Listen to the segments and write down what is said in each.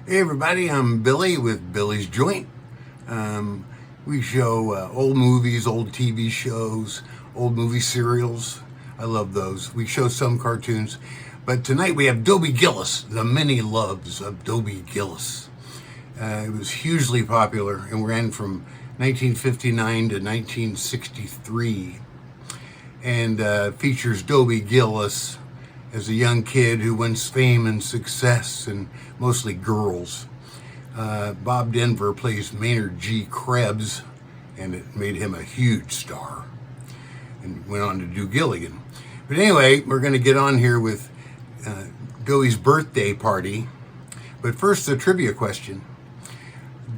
Hey everybody, I'm Billy with Billy's Joint. We show old movies, old TV shows, old movie serials. I love those. We show some cartoons. But tonight we have Dobie Gillis, The Many Loves of Dobie Gillis. It was hugely popular and ran from 1959 to 1963. And features Dobie Gillis as a young kid who wins fame and success, and mostly girls. Bob Denver plays Maynard G. Krebs, and it made him a huge star, and went on to do Gilligan. But anyway, we're going to get on here with Dobie's birthday party. But first, the trivia question.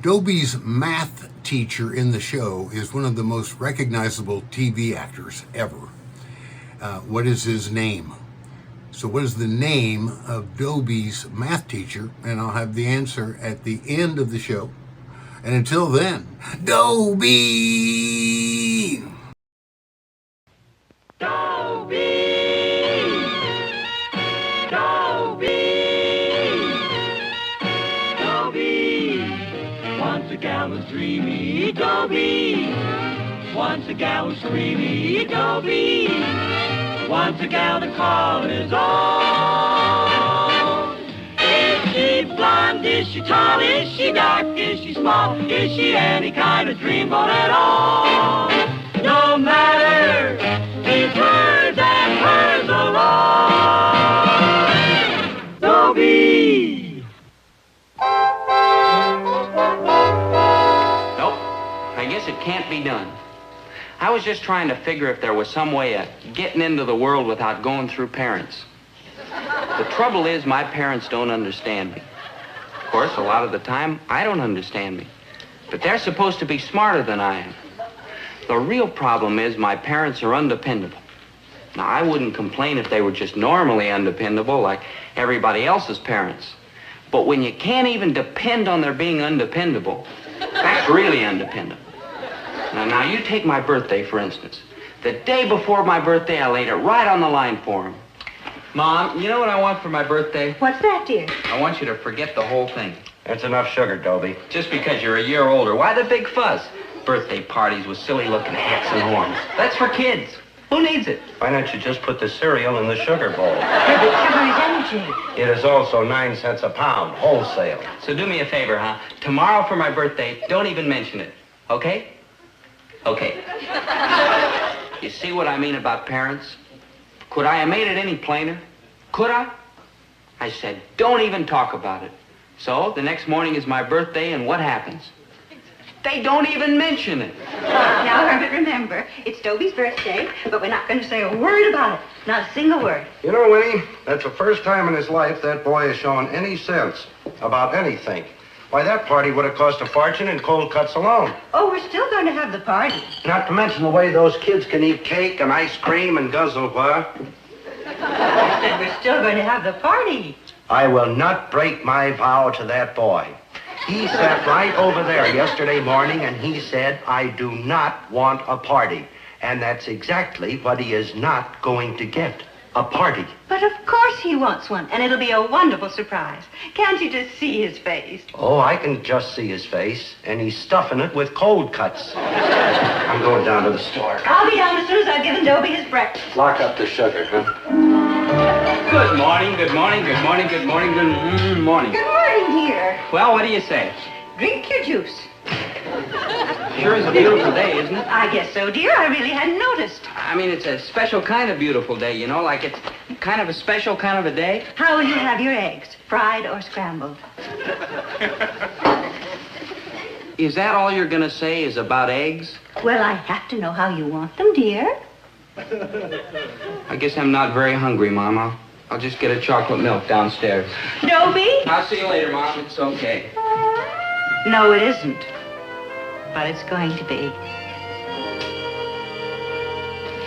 Dobie's math teacher in the show is one of the most recognizable TV actors ever. What is his name? So what is the name of Dobie's math teacher? And I'll have the answer at the end of the show. And until then, Dobie! Dobie! Dobie! Dobie! Once a gal was dreamy, Dobie! Once a gal was creamy, Dobie! Once a gal to call his own. Is she blonde? Is she tall? Is she dark? Is she small? Is she any kind of dreamboat at all? No matter, he's hers and hers alone. Dobie! Nope. I guess it can't be done. I was just trying to figure if there was some way of getting into the world without going through parents. The trouble is, my parents don't understand me. Of course, a lot of the time, I don't understand me. But they're supposed to be smarter than I am. The real problem is my parents are undependable. Now, I wouldn't complain if they were just normally undependable like everybody else's parents. But when you can't even depend on their being undependable, that's really undependable. Now, you take my birthday, for instance. The day before my birthday, I laid it right on the line for him. Mom, you know what I want for my birthday? What's that, dear? I want you to forget the whole thing. That's enough sugar, Dobie. Just because you're a year older. Why the big fuss? Birthday parties with silly-looking hats and horns. That's for kids. Who needs it? Why don't you just put the cereal in the sugar bowl? Yeah, but sugar is energy. It is also 9 cents a pound, wholesale. So do me a favor, huh? Tomorrow for my birthday, don't even mention it. Okay? Okay. You see what I mean about parents? Could I have made it any plainer? Could I? I said, don't even talk about it. So, the next morning is my birthday, and what happens? They don't even mention it. Now, Herbert, remember, it's Dobie's birthday, but we're not going to say a word about it. Not a single word. You know, Winnie, that's the first time in his life that boy has shown any sense about anything. Why, that party would have cost a fortune in cold cuts alone. Oh, we're still going to have the party. Not to mention the way those kids can eat cake and ice cream and guzzle what? I said we're still going to have the party. I will not break my vow to that boy. He sat right over there yesterday morning and he said, I do not want a party. And that's exactly what he is not going to get. A party. But of course he wants one, and it'll be a wonderful surprise. Can't you just see his face? Oh, I can just see his face, and he's stuffing it with cold cuts. I'm going down to the store. I'll be down as soon as I've given Dobie his breakfast. Lock up the sugar, huh? Good morning, good morning, good morning, good morning, good morning. Good morning, dear. Well, what do you say? Drink your juice. Sure is a beautiful day, isn't it? I guess so, dear. I really hadn't noticed. I mean, it's a special kind of beautiful day, you know, like it's kind of a special kind of a day. How will you have your eggs? Fried or scrambled? Is that all you're going to say is about eggs? Well, I have to know how you want them, dear. I guess I'm not very hungry, Mom. I'll just get a chocolate milk downstairs. Dobie? I'll see you later, Mom. It's okay. No, it isn't. But it's going to be.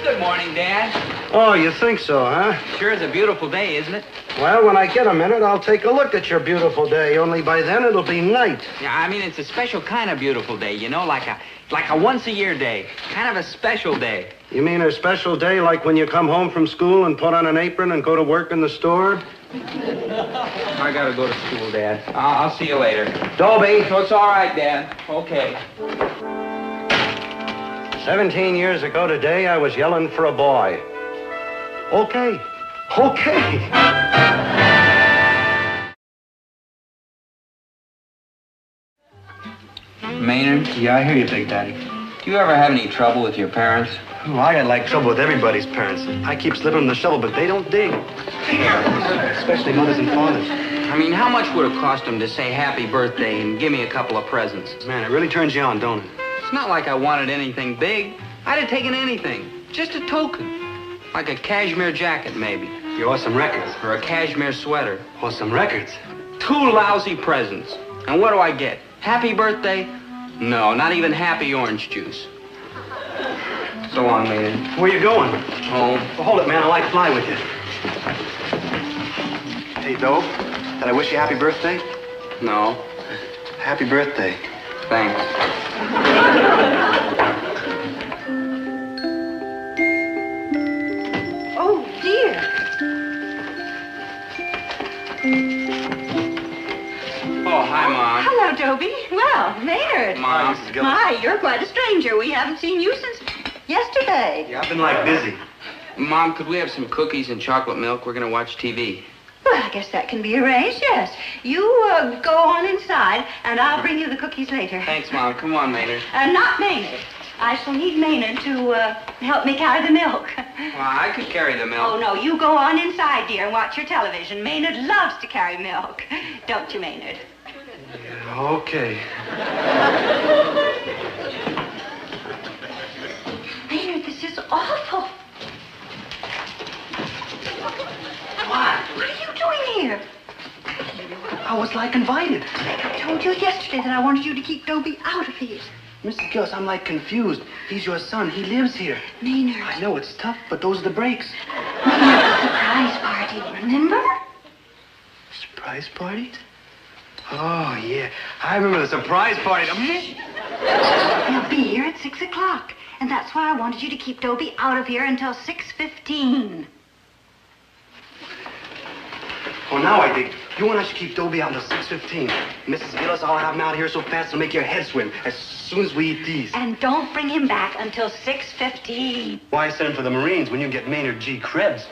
Good morning, Dad. Oh, you think so, huh? Sure is a beautiful day, isn't it? Well, when I get a minute, I'll take a look at your beautiful day. Only by then it'll be night. Yeah, I mean, it's a special kind of beautiful day, you know, like a once-a-year day. Kind of a special day. You mean a special day like when you come home from school and put on an apron and go to work in the store? I gotta go to school, Dad. I'll see you later. Dobie! So it's all right, Dad. Okay. 17 years ago today, I was yelling for a boy. Okay. Okay. Maynard? Yeah, I hear you, Big Daddy. Do you ever have any trouble with your parents? Oh, I got like trouble with everybody's parents. I keep slipping them the shovel, but they don't dig. Especially mothers and fathers. I mean, how much would it cost them to say happy birthday and give me a couple of presents? Man, it really turns you on, don't it? It's not like I wanted anything big. I'd have taken anything. Just a token. Like a cashmere jacket, maybe. You owe some records. Or a cashmere sweater. Owe some records. 2 lousy presents. And what do I get? Happy birthday? No, not even happy orange juice. So long, Maynard. Where you going? Home. Well, hold it, man. I like fly with you. Hey, Dope, did I wish you happy birthday? No. Happy birthday. Thanks. Oh, dear. Oh, hi, Mom. Hello, Dobie. Well, Maynard. Mom. Mrs. Gillis. My, you're quite a stranger. We haven't seen you since yesterday. Yeah, I've been like busy. Mom, could we have some cookies and chocolate milk? We're gonna watch TV. Well, I guess that can be arranged, yes. You go on inside, and I'll bring you the cookies later. Thanks, Mom. Come on, Maynard. Not Maynard. I shall need Maynard to help me carry the milk. Well, I could carry the milk. Oh, no, you go on inside, dear, and watch your television. Maynard loves to carry milk. Don't you, Maynard? Okay. Maynard, this is awful. What? What are you doing here? I was like invited. I told you yesterday that I wanted you to keep Dobie out of here. Mrs. Gillis, I'm like confused. He's your son. He lives here. Maynard. I know it's tough, but those are the breaks. Maynard, the surprise party, remember? Surprise party? Oh, yeah. I remember the surprise party. They'll be here at 6 o'clock. And that's why I wanted you to keep Dobie out of here until 6:15. Oh, now I dig. You want us to keep Dobie out until 6:15. Mrs. Gillis, I'll have him out here so fast it'll make your head swim as soon as we eat these. And don't bring him back until 6:15. Why send for the Marines when you can get Maynard G. Krebs?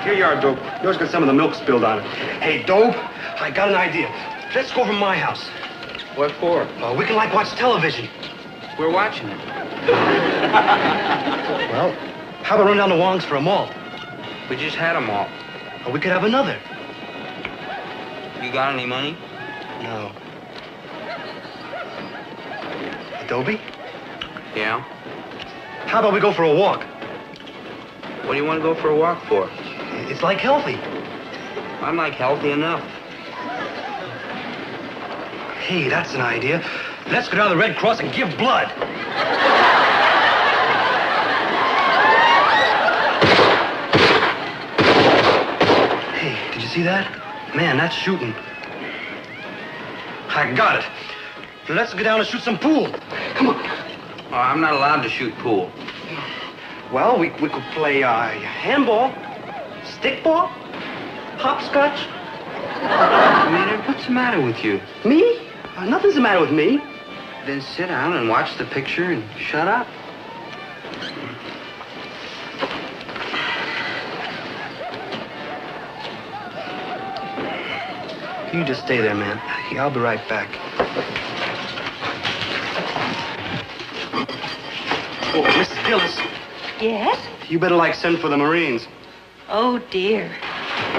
Here you are, Dope. Yours got some of the milk spilled on it. Hey, Dope, I got an idea. Let's go over to my house. What for? We can, like, watch television. We're watching it. Well, how about run down to Wong's for a malt? We just had them all. Or we could have another. You got any money? No. Dobie? Yeah. How about we go for a walk? What do you want to go for a walk for? It's like healthy. I'm like healthy enough. Hey, that's an idea. Let's go down to the Red Cross and give blood. Hey, did you see that? Man, that's shooting. I got it. Let's go down and shoot some pool. Come on. Oh, I'm not allowed to shoot pool. Well, we could play handball, stickball, hopscotch. Maynard, what's the matter with you? Me? Nothing's the matter with me. Then sit down and watch the picture and shut up. You just stay there, man. I'll be right back. Oh, Mrs. Gillis, Yes? you better, like, send for the Marines. Oh, dear.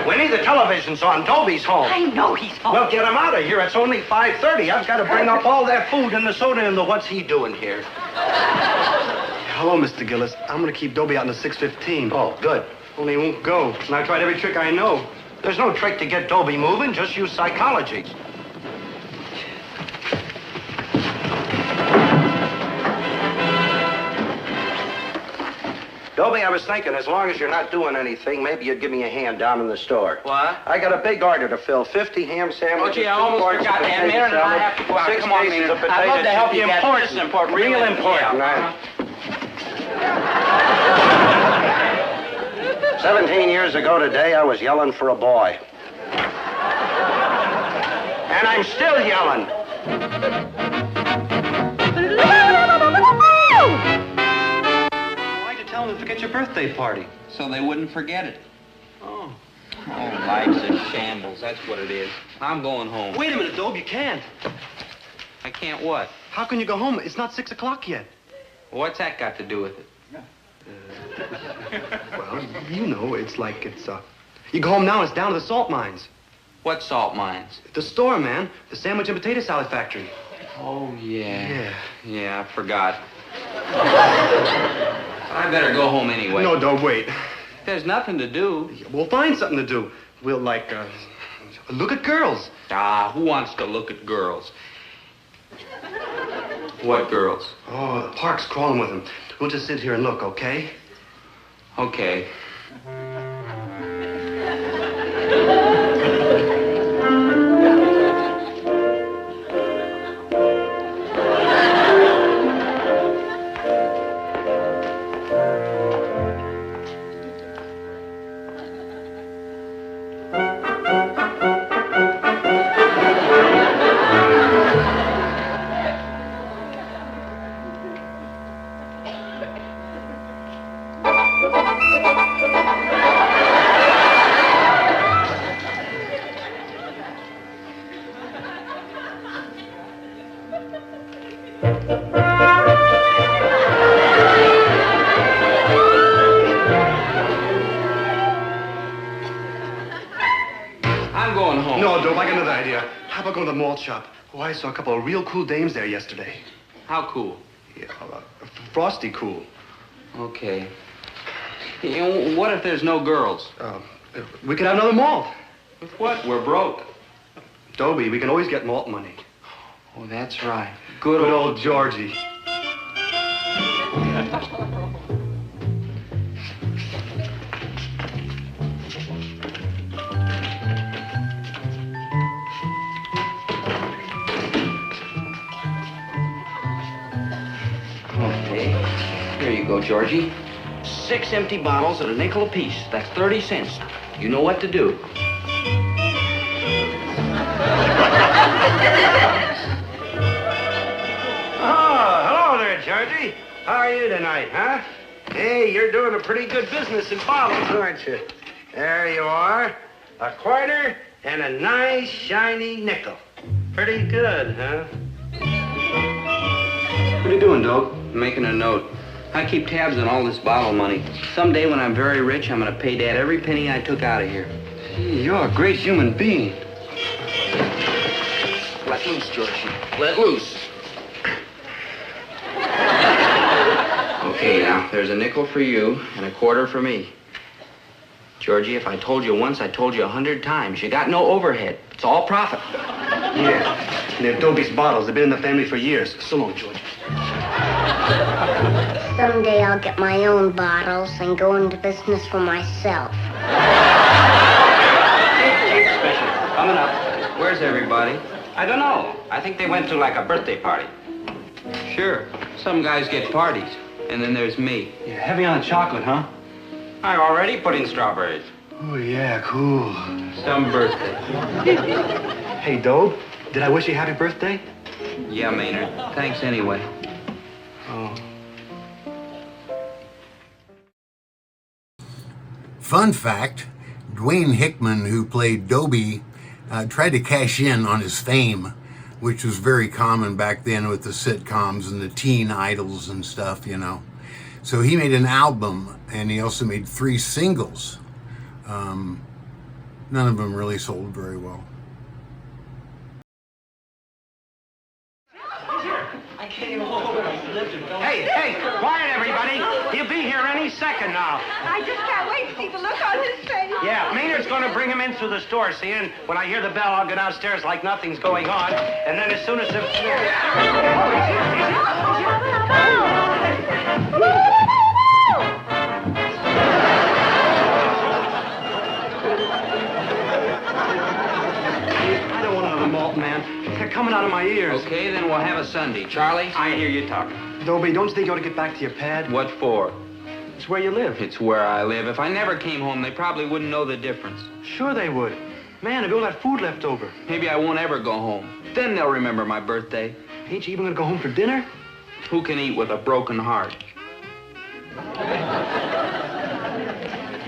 Winnie, the television's on. Dobie's home. I know he's home. Well, get him out of here. It's only 5:30. I've got to bring up all that food and the soda and the what's he doing here? Hello, Mr. Gillis. I'm going to keep Dobie out until 6:15. Oh, good. Only he won't go. And I tried every trick I know. There's no trick to get Dobie moving. Just use psychology. Dobie, I was thinking, as long as you're not doing anything, maybe you'd give me a hand down in the store. What? I got a big order to fill. 50 ham sandwiches. Oh, gee, I almost 2 quarts of forgot that. potato Maynard and I salad, have to go out. 6 Come on, cases Maynard. of potato I'd love to help chips. you, Dad. This is important. Real important. Yeah. Right? "17 years ago today, I was yelling for a boy. And I'm still yelling. Why'd you tell them to forget your birthday party? So they wouldn't forget it. Oh. Oh, life's a shambles. That's what it is. I'm going home. Wait a minute, Dobe, you can't. I can't what? How can you go home? It's not 6 o'clock yet. What's that got to do with it? Well, you know, it's like you go home now and it's down to the salt mines. What salt mines? The store, man. The sandwich and potato salad factory. Oh, yeah. Yeah. Yeah, I forgot. I better go home anyway. No, Dobe, wait. There's nothing to do. We'll find something to do. We'll, look at girls. Ah, who wants to look at girls? What girls? Oh, the park's crawling with them. We'll just sit here and look, okay? Okay. I'm going home. No, Dope, I got another idea. How about going to the malt shop? Oh, I saw a couple of real cool dames there yesterday. How cool? Yeah, frosty cool. Okay. You know, what if there's no girls? We could have another malt. With what? We're broke. Dobie, we can always get malt money. Oh, that's right. Good old Georgie. Okay. Here you go, Georgie. 6 empty bottles at a nickel apiece. That's 30 cents. You know what to do. Oh, hello there, Georgie. How are you tonight, huh? Hey, you're doing a pretty good business in bottles, aren't you? There you are. A quarter and a nice, shiny nickel. Pretty good, huh? What are you doing, Dope? Making a note. I keep tabs on all this bottle money. Someday when I'm very rich, I'm gonna pay Dad every penny I took out of here. Gee, you're a great human being. Let loose, Georgie. Let loose. Okay, now, there's a nickel for you and a quarter for me. Georgie, if I told you once, I told you 100 times. You got no overhead. It's all profit. Yeah. They're Dobie's bottles. They've been in the family for years. So long, George. Someday I'll get my own bottles and go into business for myself. Big special. Coming up. Where's everybody? I don't know. I think they went to like a birthday party. Sure. Some guys get parties. And then there's me. Yeah, heavy on the chocolate, huh? I already put in strawberries. Oh, yeah, cool. Some birthday. Hey, Dobe, did I wish you happy birthday? Yeah, Maynard. Thanks anyway. Oh. Fun fact, Dwayne Hickman, who played Dobie, tried to cash in on his fame, which was very common back then with the sitcoms and the teen idols and stuff, you know. So he made an album, and he also made 3 singles. None of them really sold very well. Hey, quiet, everybody. He'll be here any second now. I just can't wait to see the look on his face. Yeah, Maynard's going to bring him in through the store, see? And when I hear the bell, I'll go downstairs like nothing's going on. And then as soon as the... I don't want another malt, man. They're coming out of my ears. Okay, then we'll have a Sunday. Charlie? I hear you talking. Dobie, don't you think you ought to get back to your pad? What for? It's where you live. It's where I live. If I never came home, they probably wouldn't know the difference. Sure they would. Man, if all that food left over. Maybe I won't ever go home. Then they'll remember my birthday. Ain't you even gonna go home for dinner? Who can eat with a broken heart?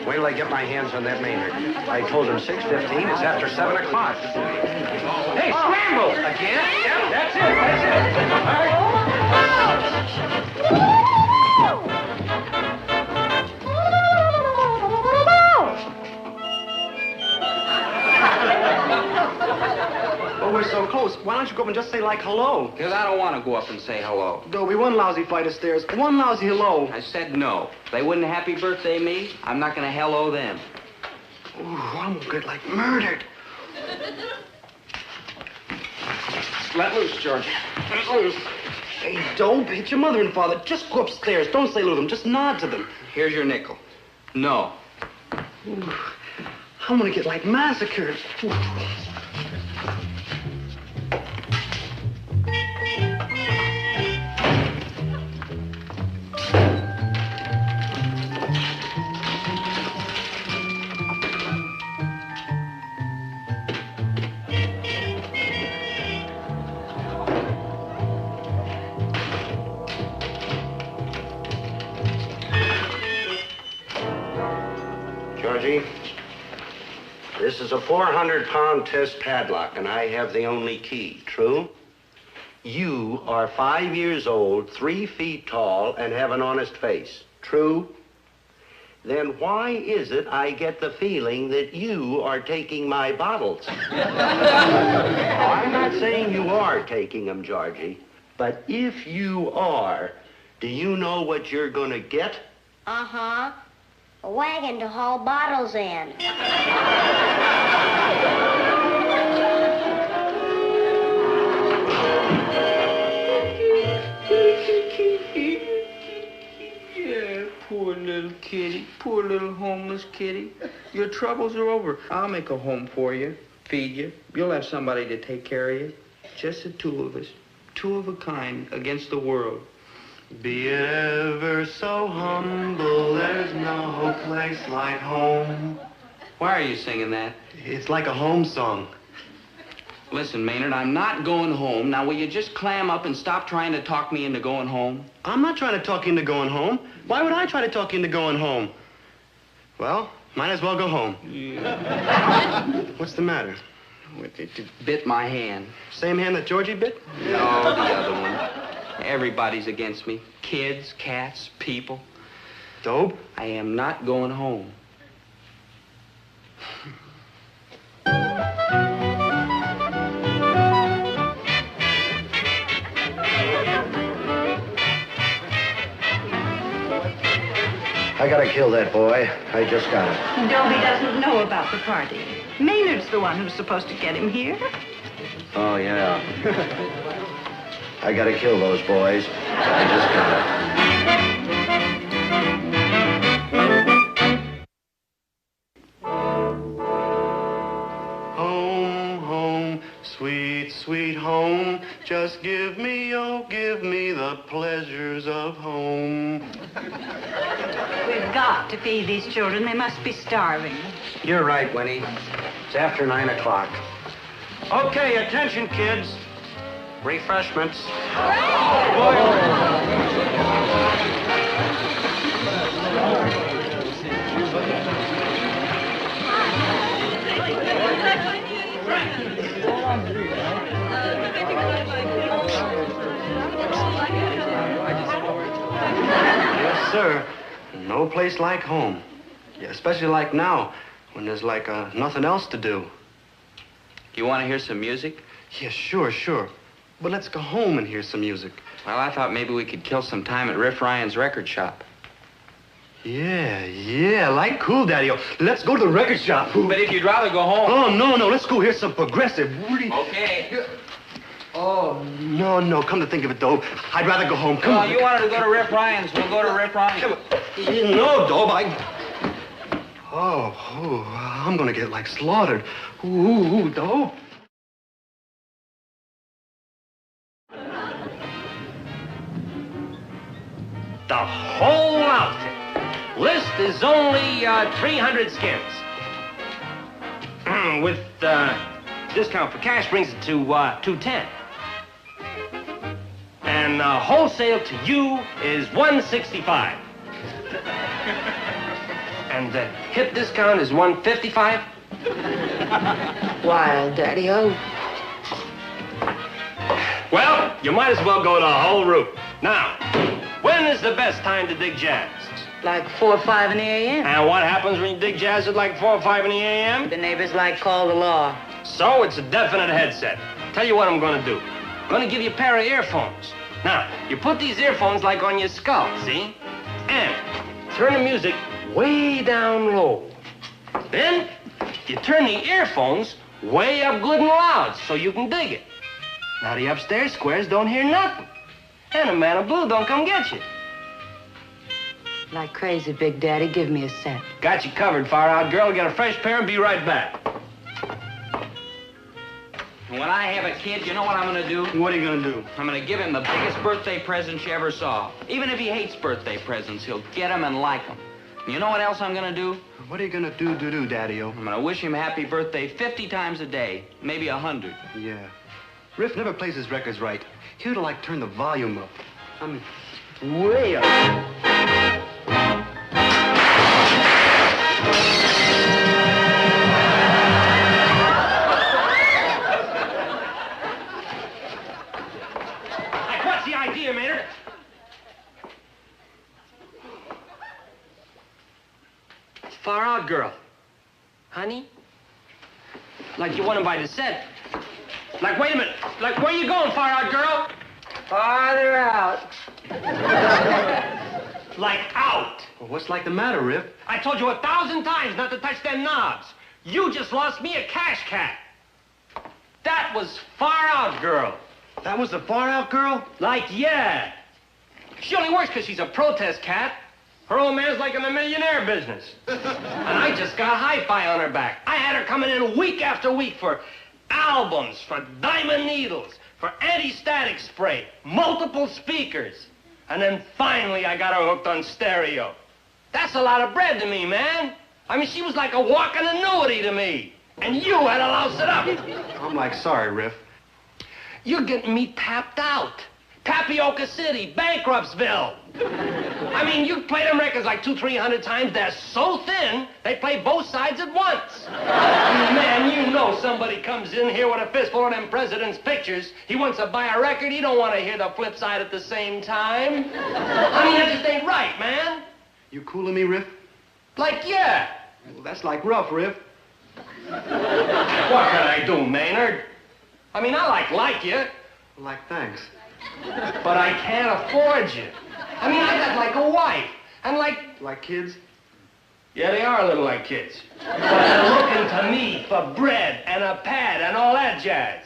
Wait till I get my hands on that Maynard. I told him 6:15. It's after 7 o'clock. Hey, scramble! Again? Yeah, that's it. All right. Oh, we're so close. Why don't you go up and just say, like, hello? Because I don't want to go up and say hello. Dobie, one lousy flight of stairs, one lousy hello. I said no. If they wouldn't happy birthday me, I'm not going to hello them. Ooh, I'm gonna get, like, murdered. Let loose, George. Let loose. Hey, Dobe, it's your mother and father. Just go upstairs. Don't say hello to them. Just nod to them. Here's your nickel. No. Ooh, I'm gonna get, like, massacred. Ooh. Georgie, this is a 400-pound test padlock, and I have the only key. True? You are 5 years old, 3 feet tall, and have an honest face. True? Then why is it I get the feeling that you are taking my bottles? I'm not saying you are taking them, Georgie, but if you are, do you know what you're gonna get? Uh-huh. A wagon to haul bottles in. Yeah, poor little kitty. Poor little homeless kitty. Your troubles are over. I'll make a home for you, feed you. You'll have somebody to take care of you. Just the two of us. Two of a kind against the world. Be it ever so humble, there's no place like home. Why are you singing that? It's like a home song. Listen, Maynard, I'm not going home. Now, will you just clam up and stop trying to talk me into going home? I'm not trying to talk you into going home. Why would I try to talk you into going home? Well, might as well go home. Yeah. What's the matter? It bit my hand. Same hand that Georgie bit? No, the other one. Everybody's against me. Kids, cats, people. Dobe? I am not going home. I gotta kill that boy. I just got it. Dobie doesn't know about the party. Maynard's the one who's supposed to get him here. Oh, yeah. I gotta kill those boys. I just got it. Home, home, sweet, sweet home. Just give me, oh, give me the pleasures of home. We've got to feed these children. They must be starving. You're right, Winnie. It's after 9 o'clock. Okay, attention, kids. Refreshments. Yes, sir. No place like home. Yeah, especially like now, when there's like nothing else to do. You want to hear some music? Yeah, sure, sure. But let's go home and hear some music. Well, I thought maybe we could kill some time at Riff Ryan's record shop. Yeah, like cool, Daddy-O. Let's go to the record shop. But if you'd rather go home... Oh, no, let's go hear some progressive. Okay. Oh, no, come to think of it, Dobe. I'd rather go home. Come Well, on. you wanted to go to Riff Ryan's. We'll go to Riff Ryan's. No, Dobe, Oh, I'm gonna get, like, slaughtered. Ooh, Dobe. 300 skins. With discount for cash brings it to 210. And wholesale to you is 165. And the hip discount is 155. Why, Daddy-O? Well, you might as well go the whole route. Now, when is the best time to dig jazz? Like 4 or 5 in the a.m. And what happens when you dig jazz at like 4 or 5 in the a.m.? The neighbors like call the law. So it's a definite headset. Tell you what I'm gonna do. I'm gonna give you a pair of earphones. Now, you put these earphones like on your skull, see? And turn the music way down low. Then you turn the earphones way up good and loud so you can dig it. Now the upstairs squares don't hear nothing. And the man of blue don't come get you. Like crazy, Big Daddy. Give me a cent. Got you covered, Far Out Girl. Get a fresh pair and be right back. When I have a kid, you know what I'm gonna do? What are you gonna do? I'm gonna give him the biggest birthday present you ever saw. Even if he hates birthday presents, he'll get them and like them. You know what else I'm gonna do? What are you gonna do, Daddy-O? I'm gonna wish him happy birthday 50 times a day, maybe 100. Yeah. Riff never plays his records right. He ought to, like, turn the volume up. I mean, way up. What's the idea, Maynard? Far Out Girl. Honey? Like you want to buy the set. Like, wait a minute. Like, where you going, Far Out Girl? Farther out. Like out. Well, what's like the matter, Riff? I told you 1,000 times not to touch them knobs. You just lost me a cash cat. That was Far Out Girl. That was the Far Out Girl? Like, yeah. She only works because she's a protest cat. Her old man's like in the millionaire business. And I just got hi-fi on her back. I had her coming in week after week for albums, for diamond needles, for anti-static spray, multiple speakers. And then finally I got her hooked on stereo. That's a lot of bread to me, man. I mean, she was like a walking annuity to me. And you had to louse it up. I'm like, sorry, Riff. You're getting me tapped out. Tapioca City, Bankruptsville. I mean, you play them records like 200-300 times. They're so thin, they play both sides at once. Man, you know somebody comes in here with a fistful of them president's pictures. He wants to buy a record. He don't want to hear the flip side at the same time. I mean, that just ain't right, man. You cooling me, Riff? Like, yeah. Well, that's like rough, Riff. What can I do, Maynard? I mean, I like you. Like, thanks. But I can't afford you. I mean, I got like a wife. And like... Like kids? Yeah, they are a little like kids. But they're looking to me for bread and a pad and all that jazz.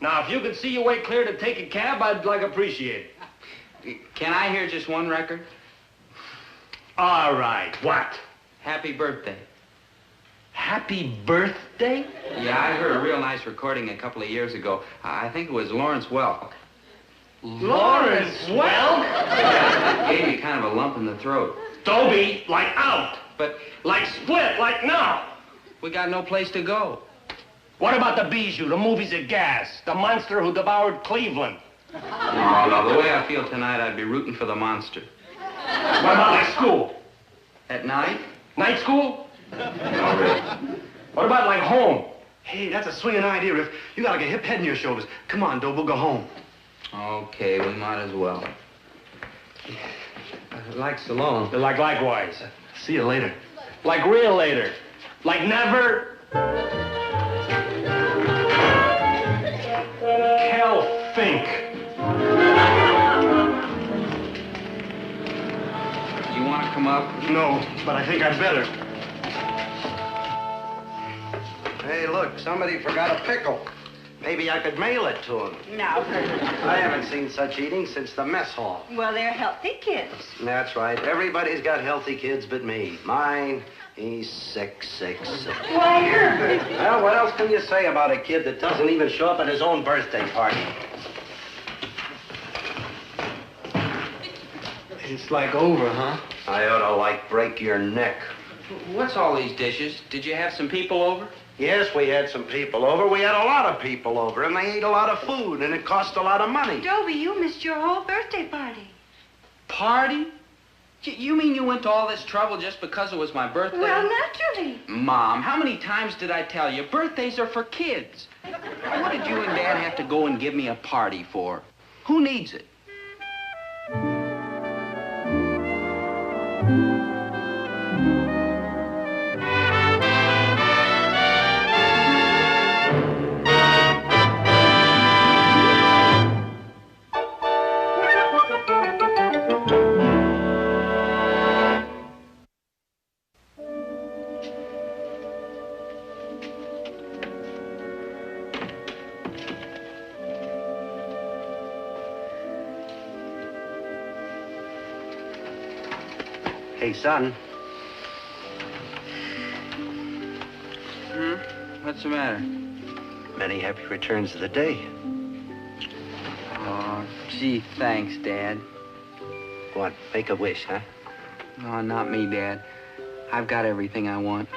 Now, if you could see your way clear to take a cab, I'd like appreciate it. Can I hear just one record? All right, what? Happy birthday. Happy birthday? Yeah, I heard a real nice recording a couple of years ago. I think it was Lawrence Welk. Lawrence Welk? Gave me kind of a lump in the throat. Dobie, like out. But Like split, like now. we got no place to go. What about the Bijou, the movies at Gas, the monster who devoured Cleveland? No, the way I feel tonight, I'd be rooting for the monster. What about like school? At night? Night school? No, Rick. What about like home? Hey, that's a swinging idea, Riff. You got like a hip head in your shoulders. Come on, Doe, we'll go home. Okay, we might as well. Like so long. Like likewise. See you later. Like real later. Like never. Kel Fink. You want to come up? No, but I think I'd better. Hey, look, somebody forgot a pickle. Maybe I could mail it to him. No. I haven't seen such eating since the mess hall. Well, they're healthy kids. That's right. Everybody's got healthy kids but me. Mine, he's sick. Why, Herbert? Well, what else can you say about a kid that doesn't even show up at his own birthday party? It's like over, huh? I ought to, like, break your neck. What's all these dishes? Did you have some people over? Yes, we had some people over. We had a lot of people over, and they ate a lot of food, and it cost a lot of money. Dobie, you missed your whole birthday party. Party? You mean you went to all this trouble just because it was my birthday? Well, naturally. Mom, how many times did I tell you? Birthdays are for kids. What did you and Dad have to go and give me a party for? Who needs it? Hey, son. What's the matter? Many happy returns of the day. Oh, gee, thanks, Dad. What, make a wish, huh? No, not me, Dad. I've got everything I want.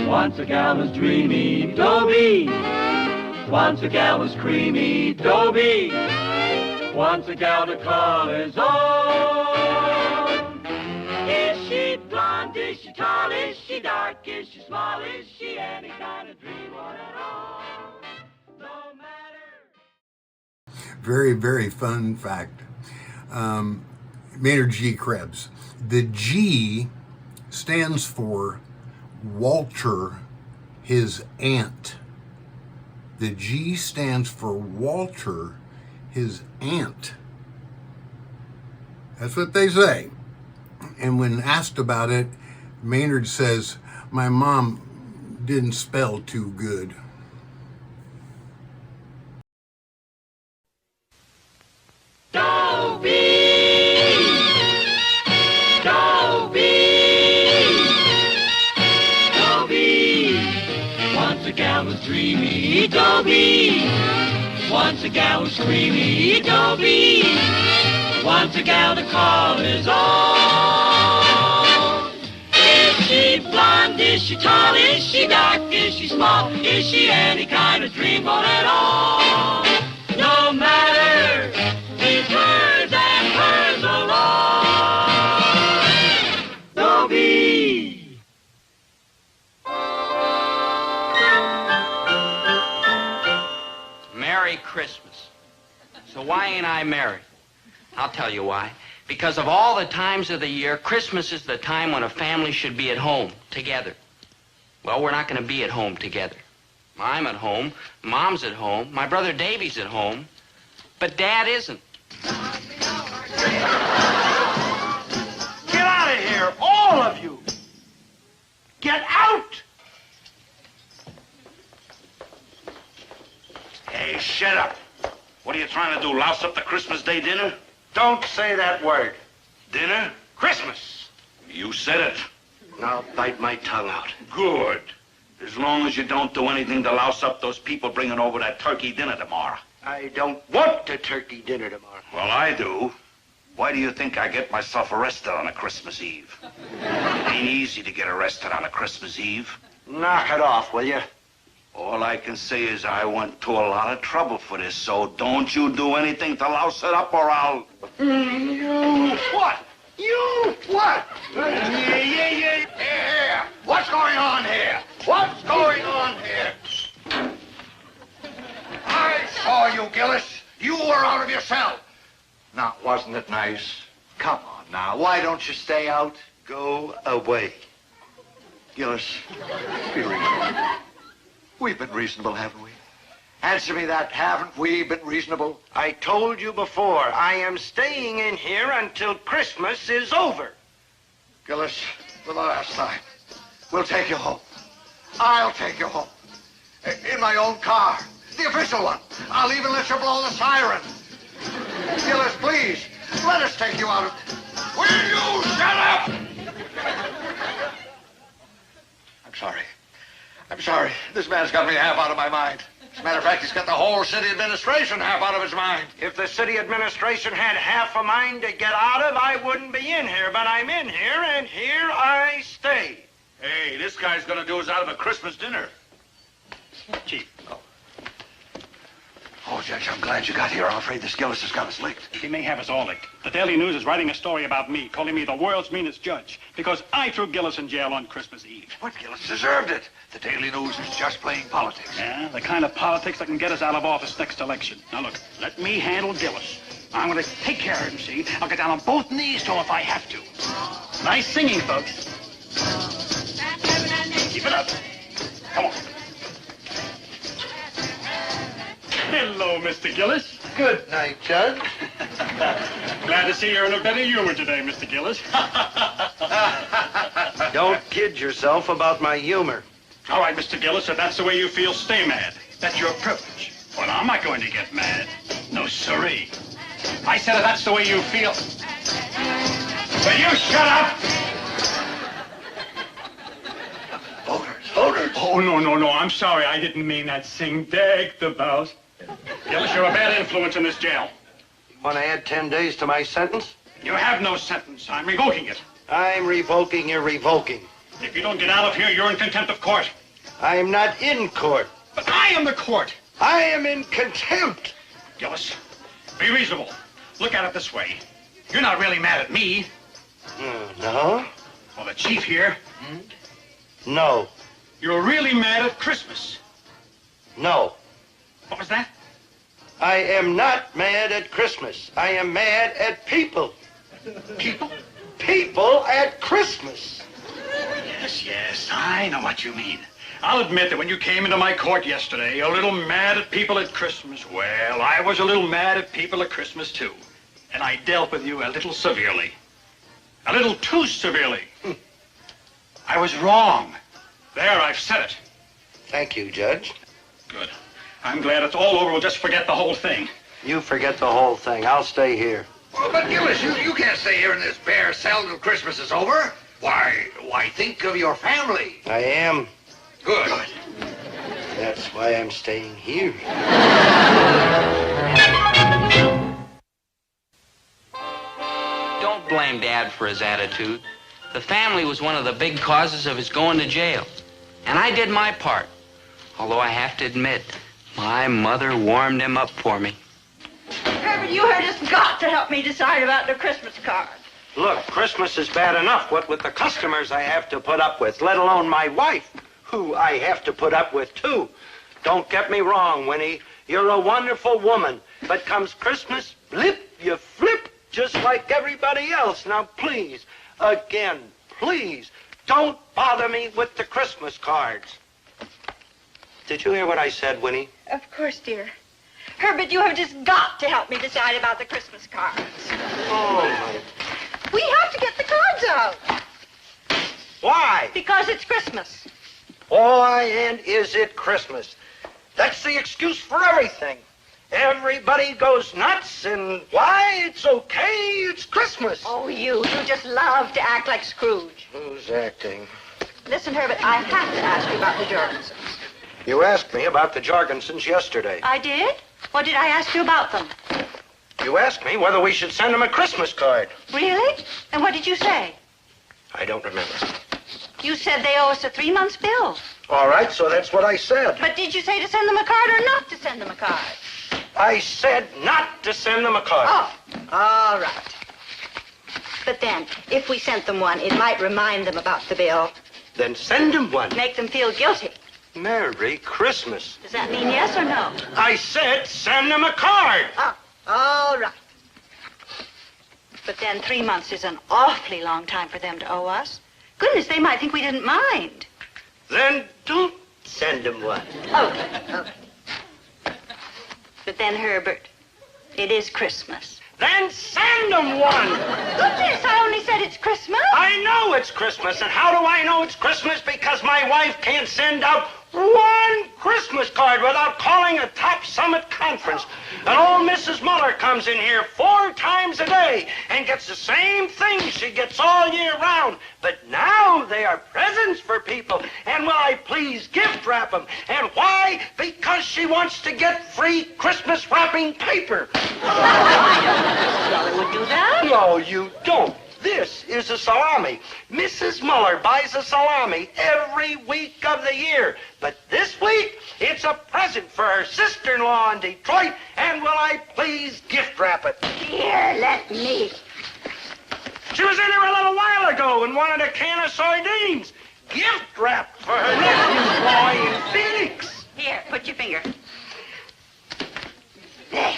Once a gal was dreamy, Dobie. Once a gal was creamy, Dobie. Once a gal to call his own. Is she blonde? Is she tall? Is she dark? Is she small? Is she any kind of dream one at all? No matter. Very, very fun fact. Maynard G. Krebs. The G stands for Walter, his aunt. The G stands for Walter, his aunt. That's what they say. And when asked about it, Maynard says, my mom didn't spell too good. Dreamy Dobie. Once a gal was creamy Dobie. Once a gal to call his own. Is she blonde? Is she tall? Is she dark? Is she small? Is she any kind of dreamboat at all? No matter, he's hers and hers alone. Dobie. Merry Christmas. So why ain't I married? I'll tell you why. Because of all the times of the year, Christmas is the time when a family should be at home, together. Well, we're not going to be at home together. I'm at home, Mom's at home, my brother Davey's at home, but Dad isn't. Get out of here, all of you! Get out! Hey, shut up. What are you trying to do, louse up the Christmas Day dinner? Don't say that word. Dinner? Christmas! You said it. Now bite my tongue out. Good. As long as you don't do anything to louse up those people bringing over that turkey dinner tomorrow. I don't want a turkey dinner tomorrow. Well, I do. Why do you think I get myself arrested on a Christmas Eve? Ain't easy to get arrested on a Christmas Eve. Knock it off, will you? All I can say is I went to a lot of trouble for this, so don't you do anything to louse it up or I'll... You what? You what? Yeah. What's going on here? What's going on here? I saw you, Gillis. You were out of your cell. Now, wasn't it nice? Come on now, why don't you stay out? Go away. Gillis, be reasonable. We've been reasonable, haven't we? Answer me that, haven't we been reasonable? I told you before, I am staying in here until Christmas is over. Gillis, for the last time, we'll take you home. I'll take you home. In my own car. The official one. I'll even let you blow the siren. Gillis, please, let us take you out of... Will you shut up? I'm sorry. This man's got me half out of my mind. As a matter of fact, he's got the whole city administration half out of his mind. If the city administration had half a mind to get out of, I wouldn't be in here. But I'm in here, and here I stay. Hey, this guy's gonna do us out of a Christmas dinner. Chief. Oh, Judge, I'm glad you got here. I'm afraid this Gillis has got us licked. He may have us all licked. The Daily News is writing a story about me, calling me the world's meanest judge, because I threw Gillis in jail on Christmas Eve. What? Gillis deserved it. The Daily News is just playing politics. Yeah, the kind of politics that can get us out of office next election. Now, look, let me handle Gillis. I'm going to take care of him, see? I'll get down on both knees to him if I have to. Nice singing, folks. Keep it up. Come on. Hello, Mr. Gillis. Good night, Judge. Glad to see you're in a better humor today, Mr. Gillis. Don't kid yourself about my humor. All right, Mr. Gillis, if that's the way you feel, stay mad. That's your privilege. Well, I'm not going to get mad. No, sirree. I said if that's the way you feel. Will you shut up? Voters. Oh, no. I'm sorry. I didn't mean that. Sing deck the bells. Gillis, you're a bad influence in this jail. Want to add 10 days to my sentence? You have no sentence. I'm revoking it. I'm revoking your revoking. If you don't get out of here, you're in contempt of court. I'm not in court. But I am the court. I am in contempt. Gillis, be reasonable. Look at it this way. You're not really mad at me. No? Well, the chief here. No. You're really mad at Christmas. No. What was that? I am not mad at Christmas. I am mad at people. People? People at Christmas. Yes, I know what you mean. I'll admit that when you came into my court yesterday, a little mad at people at Christmas. Well, I was a little mad at people at Christmas, too. And I dealt with you a little severely. A little too severely. I was wrong. There, I've said it. Thank you, Judge. Good. I'm glad it's all over. We'll just forget the whole thing. You forget the whole thing. I'll stay here. Well, but Gillis, you can't stay here in this bare cell till Christmas is over. Why think of your family? I am. Good. That's why I'm staying here. Don't blame Dad for his attitude. The family was one of the big causes of his going to jail. And I did my part. Although I have to admit, my mother warmed him up for me. Herbert, you have just got to help me decide about the Christmas card. Look, Christmas is bad enough, what with the customers I have to put up with, let alone my wife, who I have to put up with, too. Don't get me wrong, Winnie. You're a wonderful woman. But comes Christmas, blip, you flip, just like everybody else. Now, please, again, please, don't bother me with the Christmas cards. Did you hear what I said, Winnie? Of course, dear. Herbert, you have just got to help me decide about the Christmas cards. Oh, my... We have to get the cards out. Why? Because it's Christmas. Boy, and is it Christmas. That's the excuse for everything. Everybody goes nuts, and why, it's okay, it's Christmas. Oh, you just love to act like Scrooge. Who's acting? Listen, Herbert, I have to ask you about the Jorgensons. You asked me about the Jorgensons yesterday. I did? What did I ask you about them? You asked me whether we should send them a Christmas card. Really? And what did you say? I don't remember. You said they owe us a 3 months bill. All right, so that's what I said. But did you say to send them a card or not to send them a card? I said not to send them a card. Oh, all right. But then, if we sent them one, it might remind them about the bill. Then send them one. Make them feel guilty. Merry Christmas. Does that mean yes or no? I said send them a card. Oh, all right. But then 3 months is an awfully long time for them to owe us. Goodness, they might think we didn't mind. Then don't send them one. Okay. But then, Herbert, it is Christmas. then send them one. Goodness, I only said it's Christmas. I know it's Christmas, and how do I know it's Christmas? Because my wife can't send out one Christmas card without calling a top summit conference. And old Mrs. Muller comes in here 4 times a day and gets the same thing she gets all year round. But now they are presents for people. And will I please gift wrap them? And why? Because she wants to get free Christmas wrapping paper. Well, would do that? No, you don't. This is a salami. Mrs. Muller buys a salami every week of the year. But this week, it's a present for her sister-in-law in Detroit. And will I please gift wrap it? Here, let me. She was in here a little while ago and wanted a can of sardines. Gift wrap for her nephew boy in Phoenix. Here, put your finger. There.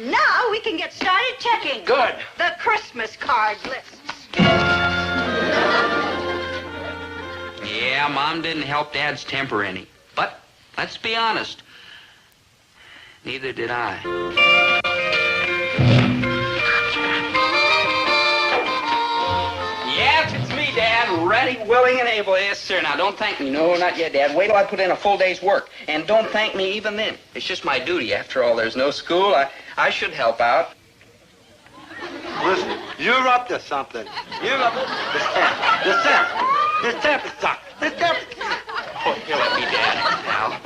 Now we can get started checking. Good. The Christmas card lists. Yeah, Mom didn't help Dad's temper any. But let's be honest, neither did I. Yes, it's me, Dad. Ready, willing, and able. Yes, sir. Now, don't thank me. No, not yet, Dad. Wait till I put in a full day's work. And don't thank me even then. It's just my duty. After all, there's no school. I should help out. Listen, you're up to something. You're up to the stamp. The stamp. The stamp is stuck. The stamp. Oh, here, let me, Dad. Now.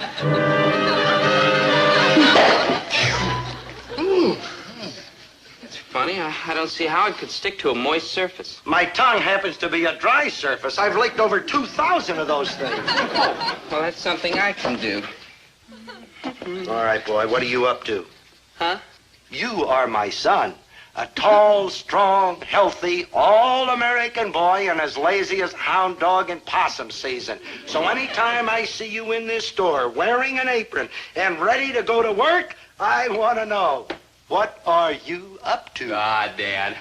It's funny. I don't see how it could stick to a moist surface. My tongue happens to be a dry surface. I've licked over 2,000 of those things. Oh, well, that's something I can do. All right, boy, what are you up to? Huh? You are my son. A tall, strong, healthy, all-American boy and as lazy as a hound dog in possum season. So anytime I see you in this store wearing an apron and ready to go to work, I want to know, what are you up to? Ah, Dad.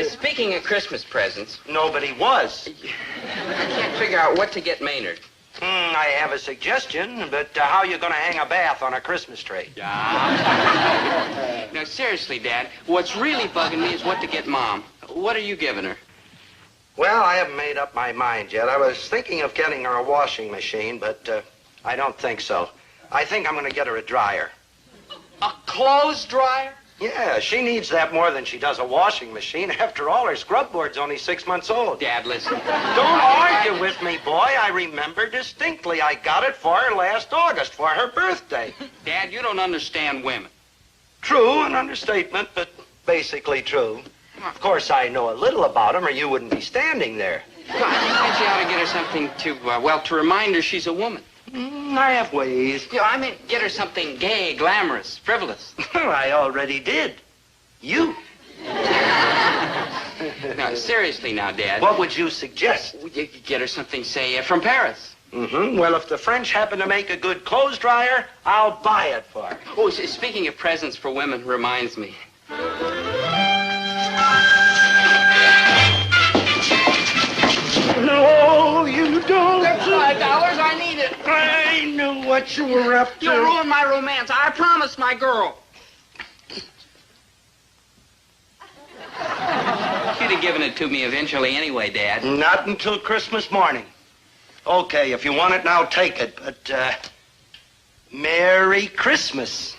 Speaking of Christmas presents... Nobody was. I can't figure out what to get Maynard. I have a suggestion, but how are you going to hang a bath on a Christmas tree? No, seriously, Dad, what's really bugging me is what to get Mom. What are you giving her? Well, I haven't made up my mind yet. I was thinking of getting her a washing machine, but I don't think so. I think I'm going to get her a dryer. A clothes dryer? Yeah, she needs that more than she does a washing machine. After all, her scrub board's only 6 months old. Dad, listen. Don't argue with me, boy. I remember distinctly. I got it for her last August for her birthday. Dad, you don't understand women. True, an understatement, but basically true. Of course, I know a little about them, or you wouldn't be standing there. Well, I think that you ought to get her something to remind her she's a woman. I have ways. You know, I mean, get her something gay, glamorous, frivolous. I already did. You. No, seriously now, Dad. What would you suggest? You could get her something, say, from Paris. Well, if the French happen to make a good clothes dryer, I'll buy it for her. Oh, speaking of presents for women, reminds me. No, you don't. That's $5. I need it. I knew what you were up to. You'll ruin my romance. I promised my girl. She'd have given it to me eventually anyway, Dad. Not until Christmas morning. Okay, if you want it now, take it. But, Merry Christmas.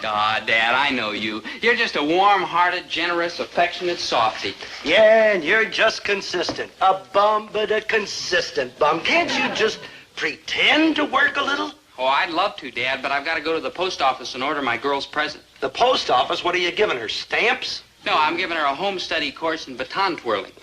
Ah, Dad, I know you. You're just a warm-hearted, generous, affectionate softy. Yeah, and you're just consistent. A bum, but a consistent bum. Can't you just pretend to work a little? Oh, I'd love to, Dad, but I've got to go to the post office and order my girl's present. The post office? What are you giving her, stamps? No, I'm giving her a home study course in baton twirling.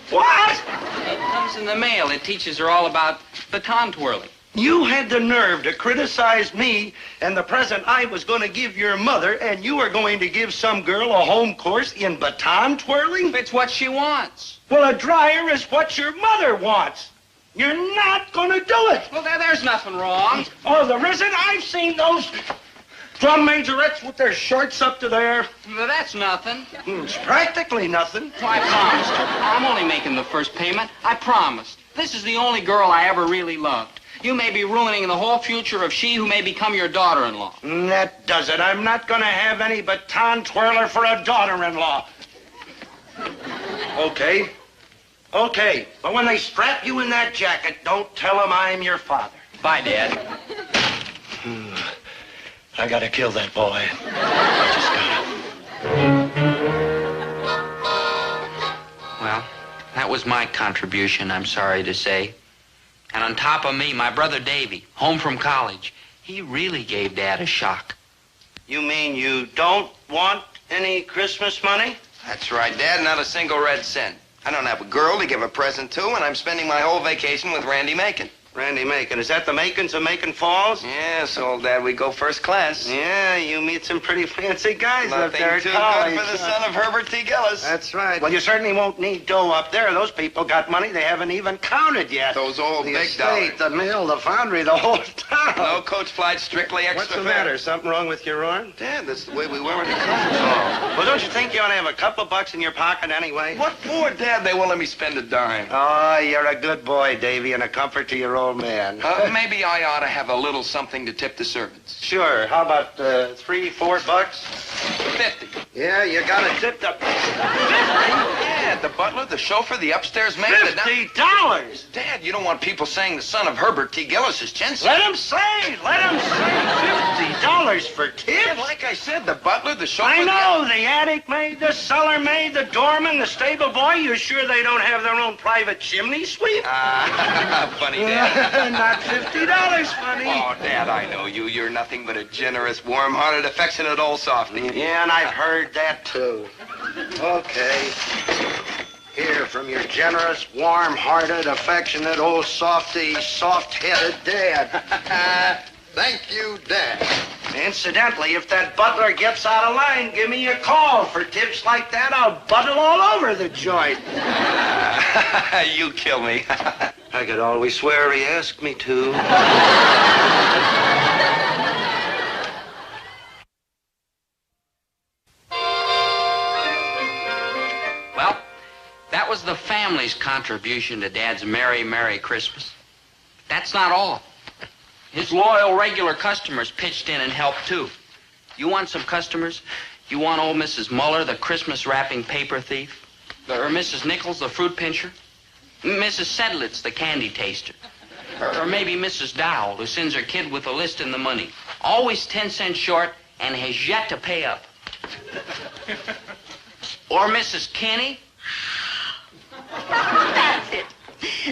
What? It comes in the mail. It teaches her all about baton twirling. You had the nerve to criticize me and the present I was going to give your mother, and you are going to give some girl a home course in baton twirling? It's what she wants. Well, a dryer is what your mother wants. You're not going to do it. Well, there's nothing wrong. Oh, there isn't? I've seen those drum majorettes with their shorts up to there. Well, that's nothing. It's practically nothing. Well, I promised her. I'm only making the first payment. I promised. This is the only girl I ever really loved. You may be ruining the whole future of she who may become your daughter-in-law. That does it. I'm not going to have any baton twirler for a daughter-in-law. Okay. Okay. But when they strap you in that jacket, don't tell them I'm your father. Bye, Dad. I gotta kill that boy. I just gotta. Well, that was my contribution, I'm sorry to say. And on top of me, my brother Davy, home from college, he really gave Dad a shock. You mean you don't want any Christmas money? That's right, Dad. Not a single red cent. I don't have a girl to give a present to, and I'm spending my whole vacation with Randy Macon. Randy Macon. Is that the Macons of Macon Falls? Yes, old Dad. We go first class. Yeah, you meet some pretty fancy guys up there at Nothing too college. good for the son of Herbert T. Gillis. That's right. Well, you certainly won't need dough up there. Those people got money they haven't even counted yet. Those old the big estate, dollars. the mill, the foundry, the whole town. No coach flights, strictly extra What's the fare. matter? Something wrong with your arm? Dad, that's the way we were when it comes. Oh. Well, don't you think you ought to have a couple of bucks in your pocket anyway? What for, Dad? They won't let me spend a dime. Oh, you're a good boy, Davy, and a comfort to your old man. Maybe I ought to have a little something to tip the servants. Sure. How about $3, $4? 50. Yeah, you got to tip the... 50? Yeah, the butler, the chauffeur, the upstairs maid. $50? Dad, you don't want people saying the son of Herbert T. Gillis is chintzy. Let them say $50 for tips. Yeah, like I said, the butler, the chauffeur... I know, the attic maid, the cellar maid, the doorman, the stable boy. You sure they don't have their own private chimney sweep? Funny, Dad. Not $50 funny. Oh, Dad, I know you. You're nothing but a generous, warm-hearted, affectionate old softy. Yeah, and I've heard that, too. Okay. Here, from your generous, warm-hearted, affectionate, old softy, soft-headed Dad. Thank you, Dad. Incidentally, if that butler gets out of line, give me a call. For tips like that, I'll buttle all over the joint. You kill me. I could always swear he asked me to. Well, that was the family's contribution to Dad's Merry, Merry Christmas. That's not all. His loyal, regular customers pitched in and helped, too. You want some customers? You want old Mrs. Muller, the Christmas wrapping paper thief? Or Mrs. Nichols, the fruit pincher? Mrs. Sedlitz, the candy taster? Or maybe Mrs. Dowell, who sends her kid with a list and the money. Always 10 cents short and has yet to pay up. Or Mrs. Kenny? That's it.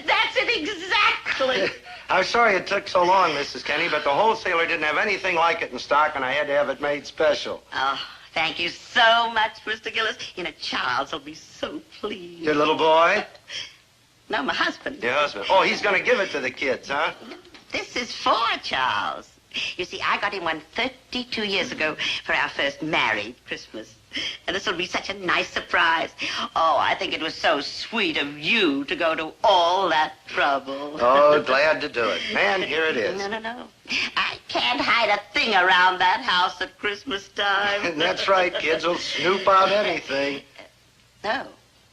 That's it exactly. I'm sorry it took so long, Mrs. Kenny, but the wholesaler didn't have anything like it in stock, and I had to have it made special. Oh, thank you so much, Mr. Gillis. You know, Charles will be so pleased. Your little boy? No, my husband. Your husband. Oh, he's going to give it to the kids, huh? This is for Charles. You see, I got him one 32 years ago for our first married Christmas. And this will be such a nice surprise. Oh, I think it was so sweet of you to go to all that trouble. Oh, glad to do it. And here it is. No. I can't hide a thing around that house at Christmas time. That's right. Kids will snoop out anything. No.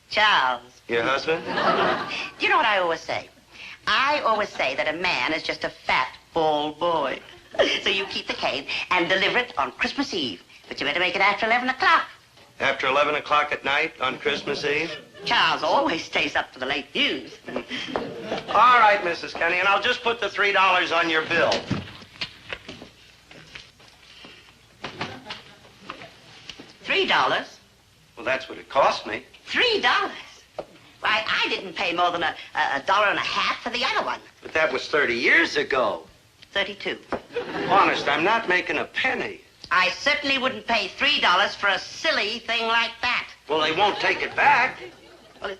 Charles. Your husband? Do you know what I always say? I always say that a man is just a fat, bald boy. So you keep the cane and deliver it on Christmas Eve. But you better make it after 11 o'clock. After 11 o'clock at night on Christmas Eve? Charles always stays up for the late news. All right, Mrs. Kenny, and I'll just put the $3 on your bill. $3? Well, that's what it cost me. $3? Why, I didn't pay more than a dollar and a half for the other one. But that was 30 years ago. 32. Honest, I'm not making a penny. I certainly wouldn't pay $3 for a silly thing like that. Well, they won't take it back. Well,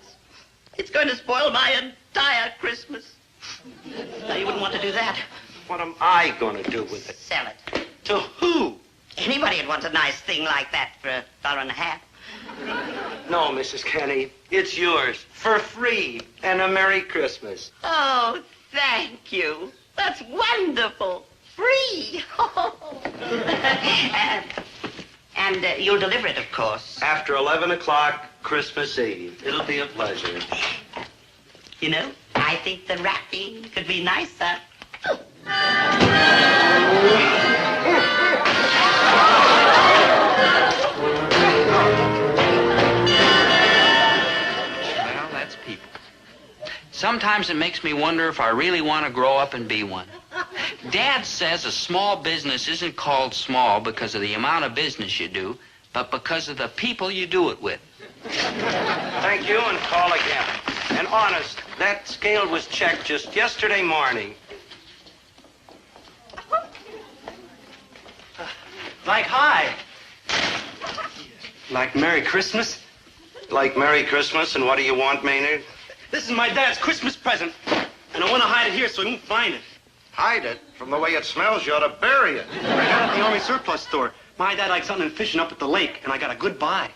it's going to spoil my entire Christmas. Now, you wouldn't want to do that. What am I going to do with it? Sell it. To who? Anybody would want a nice thing like that for a dollar and a half. No, Mrs. Kenny, it's yours for free and a Merry Christmas. Oh, thank you. That's wonderful. Free. and you'll deliver it, of course. After 11 o'clock, Christmas Eve. It'll be a pleasure. You know, I think the wrapping could be nicer. Sometimes it makes me wonder if I really want to grow up and be one. Dad says a small business isn't called small because of the amount of business you do, but because of the people you do it with. Thank you, and call again. And honest, that scale was checked just yesterday morning. Like hi. Like Merry Christmas? Like Merry Christmas, and what do you want, Maynard? This is my dad's Christmas present, and I want to hide it here so he won't find it. Hide it? From the way it smells, you ought to bury it. I got it at the Army surplus store. My dad likes something fishing up at the lake, and I got a good buy.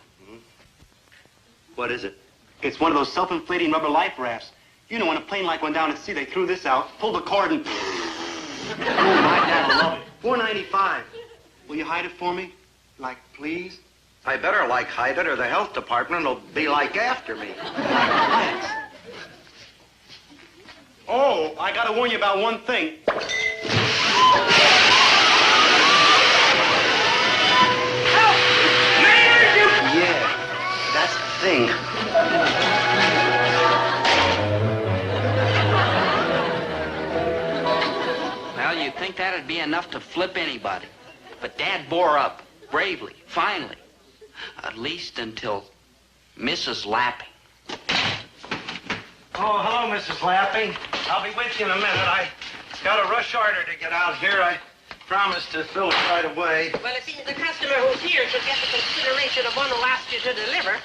What is it? It's one of those self-inflating rubber life rafts. You know, when a plane like went down at sea, they threw this out, pulled the cord, and... Oh, my dad will love it. $4.95. Will you hide it for me? Like, please? I better like hide it, or the health department will be like after me. Thanks. Oh, I gotta warn you about one thing. Help! Maynard! Yeah, that's the thing. Well, you'd think that'd be enough to flip anybody. But Dad bore up, bravely, finally. At least until Mrs. Lapping. Oh, hello, Mrs. Lapping. I'll be with you in a minute. I got a rush order to get out here. I promised to fill it right away. Well, it seems the customer who's here should get the consideration of one who asked you to deliver.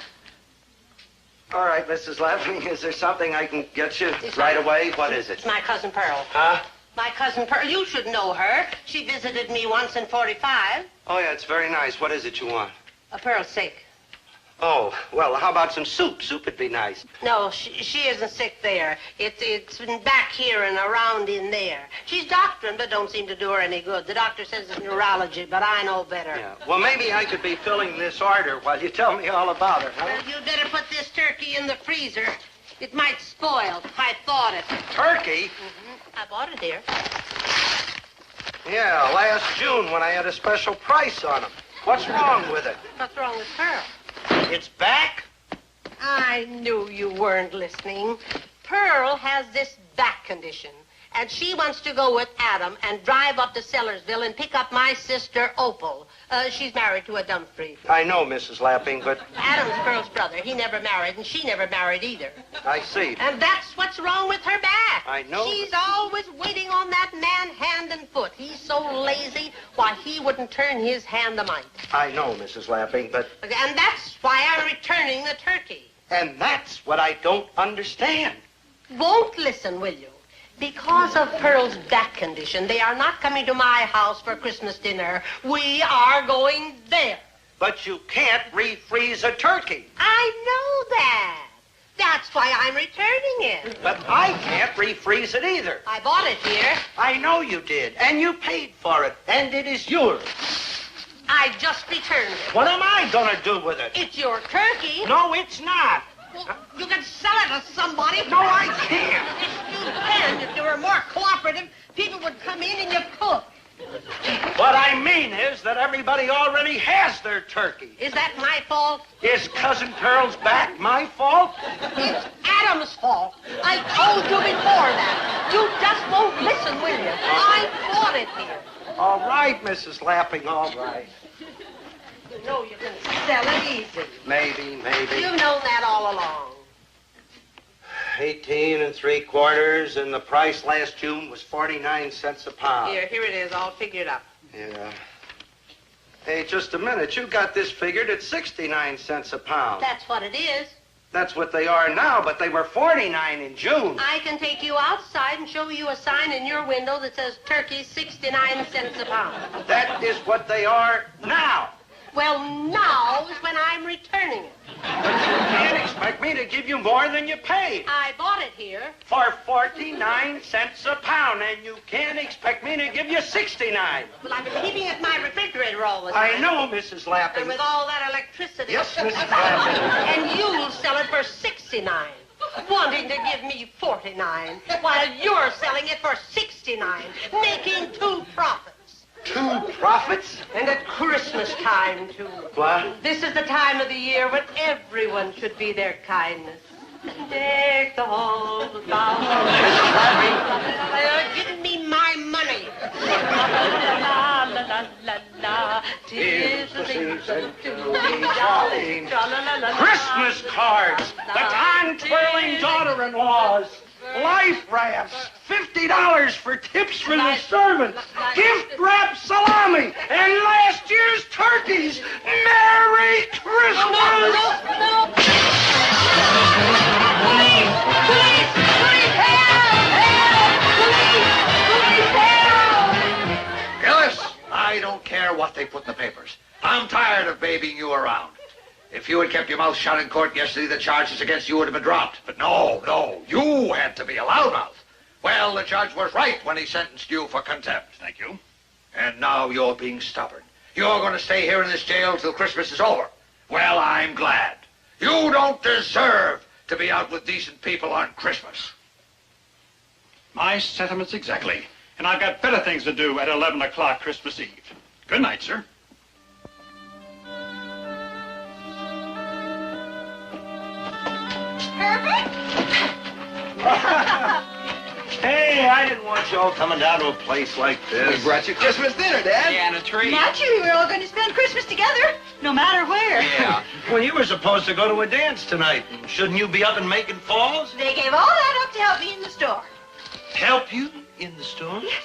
All right, Mrs. Lapping, is there something I can get you right away? What is it? It's my cousin Pearl. Huh? My cousin Pearl. You should know her. She visited me once in 45. Oh, yeah, it's very nice. What is it you want? Pearl's sick. Oh, well, how about some soup? Soup would be nice. No, she isn't sick there. It's been back here and around in there. She's doctoring, but don't seem to do her any good. The doctor says it's neurology, but I know better. Yeah. Well, maybe I could be filling this order while you tell me all about it, huh? Well, you'd better put this turkey in the freezer. It might spoil. I thought it. Turkey? Mm-hmm. I bought it here. Yeah, last June when I had a special price on them. What's wrong with it? What's wrong with Pearl? It's back? I knew you weren't listening. Pearl has this back condition, and she wants to go with Adam and drive up to Sellersville and pick up my sister, Opal. She's married to a Dumfries. I know, Mrs. Lapping, but... Adam's Pearl's brother. He never married, and she never married either. I see. And that's what's wrong with her back. I know. She's always waiting on that man hand and foot. He's so lazy, why, he wouldn't turn his hand a mite. I know, Mrs. Lapping, but... And that's why I'm returning the turkey. And that's what I don't understand. Won't listen, will you? Because of Pearl's back condition, they are not coming to my house for Christmas dinner. We are going there. But you can't refreeze a turkey. I know that. That's why I'm returning it. But I can't refreeze it either. I bought it here. I know you did, and you paid for it, and it is yours. I just returned it. What am I gonna do with it? It's your turkey. No, it's not. Well, you can sell it to somebody. No, I can't. Yes, you can. If you were more cooperative, people would come in and you'd cook. What I mean is that everybody already has their turkey. Is that my fault? Is Cousin Pearl's back my fault? It's Adam's fault. I told you before that. You just won't listen, will you? I bought it here. All right, Mrs. Lapping, all right. You know you can sell it easy. Maybe. You've known that all along. 18 3/4, and the price last June was 49 cents a pound. Here it is, all figured up. Yeah. Hey, just a minute. You got this figured at 69 cents a pound. That's what it is. That's what they are now, but they were 49 in June. I can take you outside and show you a sign in your window that says turkey 69 cents a pound. That is what they are now. Well, now is when I'm returning it. But you can't expect me to give you more than you paid. I bought it here. For 49 cents a pound, and you can't expect me to give you 69. Well, I've been keeping it in my refrigerator all the time. I know, Mrs. Lapping. And with all that electricity. Yes, Mrs. Lapping. And you'll sell it for 69, wanting to give me 49, while you're selling it for 69, making two profits. Two profits? And at Christmas time, too. What? This is the time of the year when everyone should be their kindness. Take the whole bow. Give me my money. La la la la la. 'Tis the season to be jolly. Christmas cards, the tongue-twirling daughter-in-laws, life rafts, $50 for tips for the servants, gift-wrapped salami, and last year's turkeys. Merry Christmas! No. Police! Police! Police! Help! Police! Help! Gillis, I don't care what they put in the papers. I'm tired of babying you around. If you had kept your mouth shut in court yesterday, the charges against you would have been dropped. But no, you had to be a loudmouth. Well, the judge was right when he sentenced you for contempt. Thank you. And now you're being stubborn. You're going to stay here in this jail till Christmas is over. Well, I'm glad. You don't deserve to be out with decent people on Christmas. My sentiments exactly. And I've got better things to do at 11 o'clock Christmas Eve. Good night, sir. Hey, I didn't want you all coming down to a place like this. We brought you Christmas dinner, Dad. Yeah, and a tree. Naturally, we're all going to spend Christmas together, no matter where. Yeah. Well, you were supposed to go to a dance tonight. Shouldn't you be up and making falls? They gave all that up to help me in the store. Help you in the store? Yes.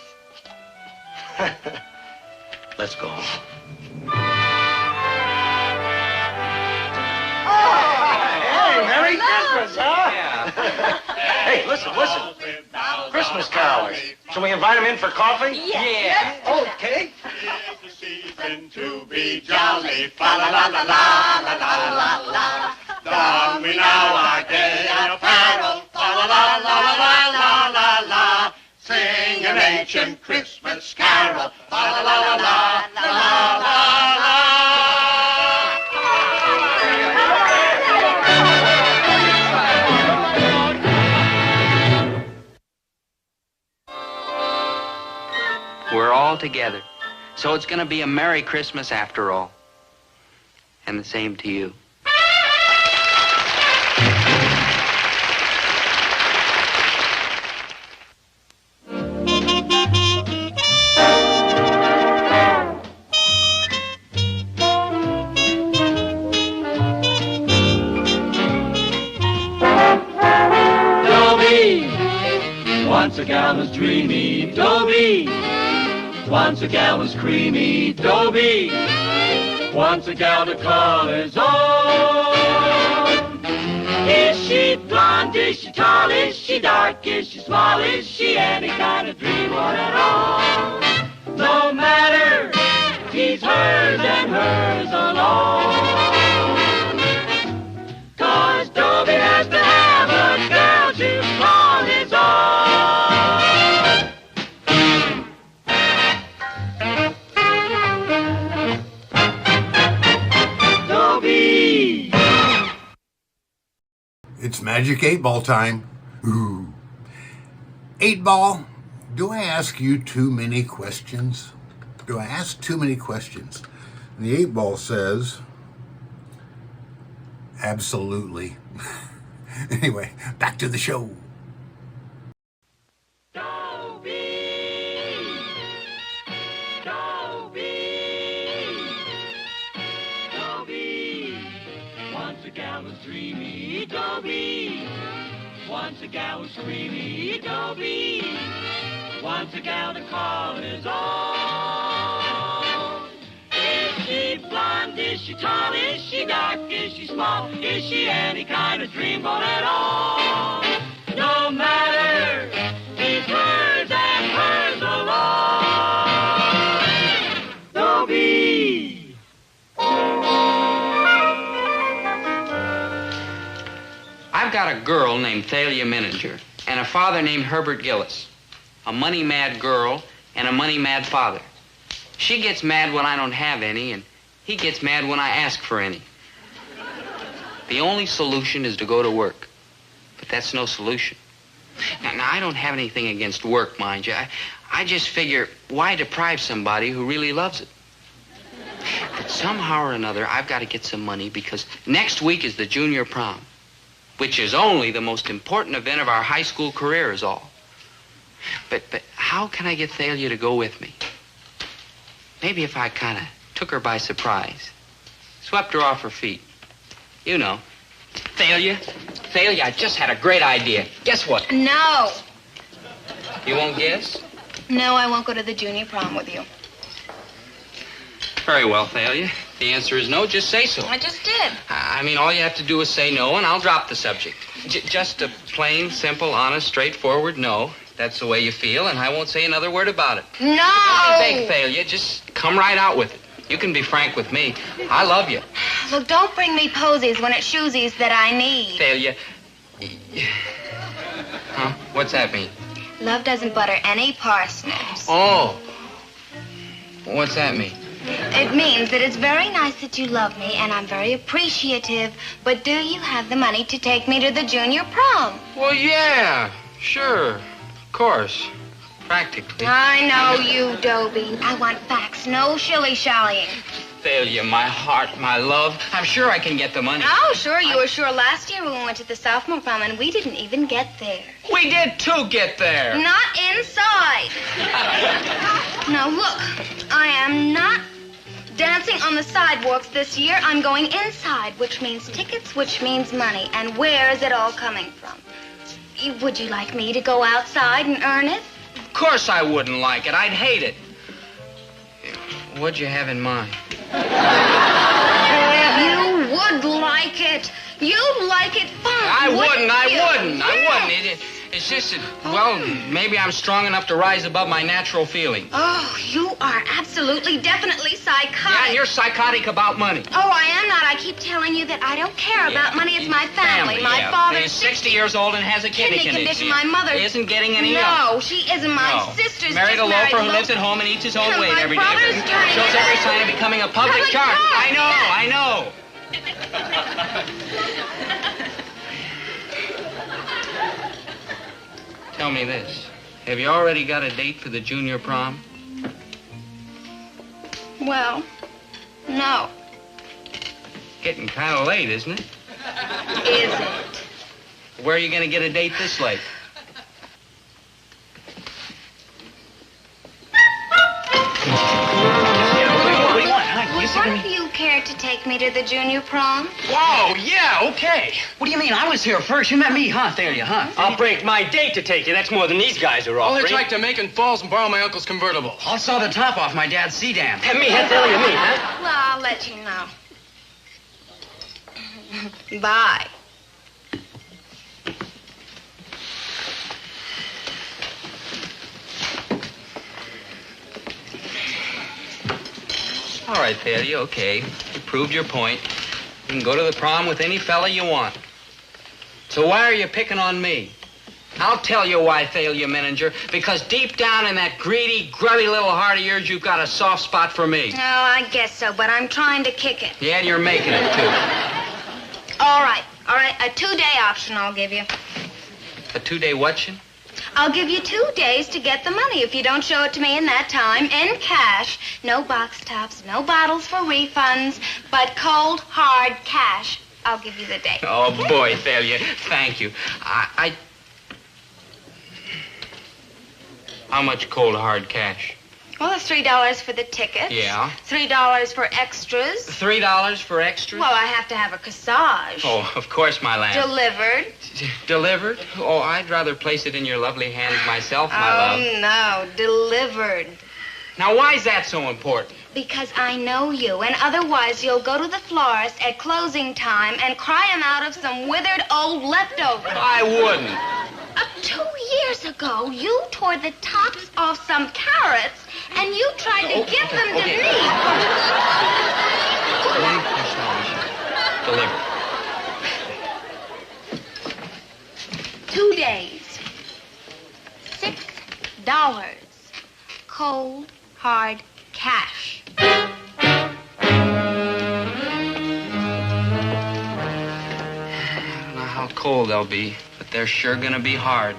Let's go. Hey, Merry Christmas, huh? Yeah. Hey, listen. Christmas carols. Shall we invite them in for coffee? Yeah. Okay. It's the season to be jolly. Fa la la la la la la la la. Don we now our gay apparel. Fa la la la la la la la. Sing an ancient Christmas carol. Fa la la la la la la la. We're all together. So it's going to be a Merry Christmas after all. And the same to you. Dobie, once a gal was dreamy, Dobie. Once a gal was creamy, Dobie. Once a gal to call his own. Is she blonde? Is she tall? Is she dark? Is she small? Is she any kind of dream or at all? No matter, he's hers and hers alone. 'Cause Dobie has to have a girl to call his own. It's Magic 8-Ball time. Ooh. 8-Ball, do I ask you too many questions? Do I ask too many questions? And the 8-Ball says, absolutely. Anyway, back to the show. Once a gal was dreamy, Dobie. Once a gal was creamy, Dobie. Once a gal to call his own. Is she blonde? Is she tall? Is she dark? Is she small? Is she any kind of dreamboat at all? No matter, he's hers and hers alone. Dobie. I've got a girl named Faylen Manager and a father named Herbert Gillis. A money-mad girl and a money-mad father. She gets mad when I don't have any, and he gets mad when I ask for any. The only solution is to go to work. But that's no solution. Now I don't have anything against work, mind you. I just figure, why deprive somebody who really loves it? But somehow or another, I've got to get some money because next week is the junior prom. which is only the most important event of our high school career is all. But how can I get Thalia to go with me? Maybe if I kind of took her by surprise, swept her off her feet. You know. Thalia, I just had a great idea. Guess what? No. You won't guess? No, I won't go to the junior prom with you. Very well, Thalia. The answer is no. Just say so. I just did. I mean, all you have to do is say no, and I'll drop the subject. Just a plain, simple, honest, straightforward no. That's the way you feel, and I won't say another word about it. No! I beg, Thalia, just come right out with it. You can be frank with me. I love you. Look, don't bring me posies when it's shoesies that I need. Thalia. Huh? What's that mean? Love doesn't butter any parsnips. Oh. What's that mean? It means that it's very nice that you love me, and I'm very appreciative, but do you have the money to take me to the junior prom? Well, yeah, sure, of course, practically. I know you, Dobie. I want facts, no shilly-shallying. Thalia, my heart, my love, I'm sure I can get the money. Oh, sure, you were sure last year when we went to the sophomore prom, and we didn't even get there. We did, too, get there. Not inside. Now, look, I am not dancing on the sidewalks this year. I'm going inside, which means tickets, which means money. And where is it all coming from? Would you like me to go outside and earn it? Of course I wouldn't like it. I'd hate it. What'd you have in mind? You would like it. You'd like it fun. I wouldn't. Yes. It's just that, well, maybe I'm strong enough to rise above my natural feeling. Oh, you are absolutely, definitely psychotic. Yeah, and you're psychotic about money. Oh, I am not. I keep telling you that I don't care about money. It's my family. My father is 60 years old and has a kidney condition. My mother isn't getting any No, help. she isn't. My sister's married a just loafer who lives at home and eats his own weight every day. Shows every sign of becoming a public charge. I know. Tell me this. Have you already got a date for the junior prom? Well, no. Getting kind of late, isn't it? Is it? Where are you going to get a date this late? Wouldn't you care to take me to the junior prom? Whoa, yeah, okay. What do you mean? I was here first. You met me, huh, Thalia, huh? I'll break my date to take you. That's more than these guys are offering. All it's like to Macon Falls and borrow my uncle's convertible. I'll saw the top off my dad's sedan. Have me, Thalia, me, huh? Well, I'll let you know. Bye. All right, Thalia, okay. You proved your point. You can go to the prom with any fella you want. So why are you picking on me? I'll tell you why, Thalia Menninger. Because deep down in that greedy, grubby little heart of yours, you've got a soft spot for me. Oh, I guess so, but I'm trying to kick it. Yeah, and you're making it, too. All right. A 2-day option I'll give you. A 2-day whattion? I'll give you 2 days to get the money if you don't show it to me in that time, in cash. No box tops, no bottles for refunds, but cold, hard cash. I'll give you the day. Oh, boy, Thalia, thank you. How much cold, hard cash? Well, it's $3 for the tickets. Yeah. $3 for extras. $3 for extras? Well, I have to have a corsage. Oh, of course, my lamb. Delivered. Delivered? Oh, I'd rather place it in your lovely hands myself, my love. Oh, no, delivered. Now, why is that so important? Because I know you, and otherwise you'll go to the florist at closing time and cry him out of some withered old leftovers. I wouldn't. 2 years ago, you tore the tops off some carrots, and you tried to give them to me. One corsage. Delivered. 2 days. $6. Cold, hard cash. I don't know how cold they'll be, but they're sure gonna be hard.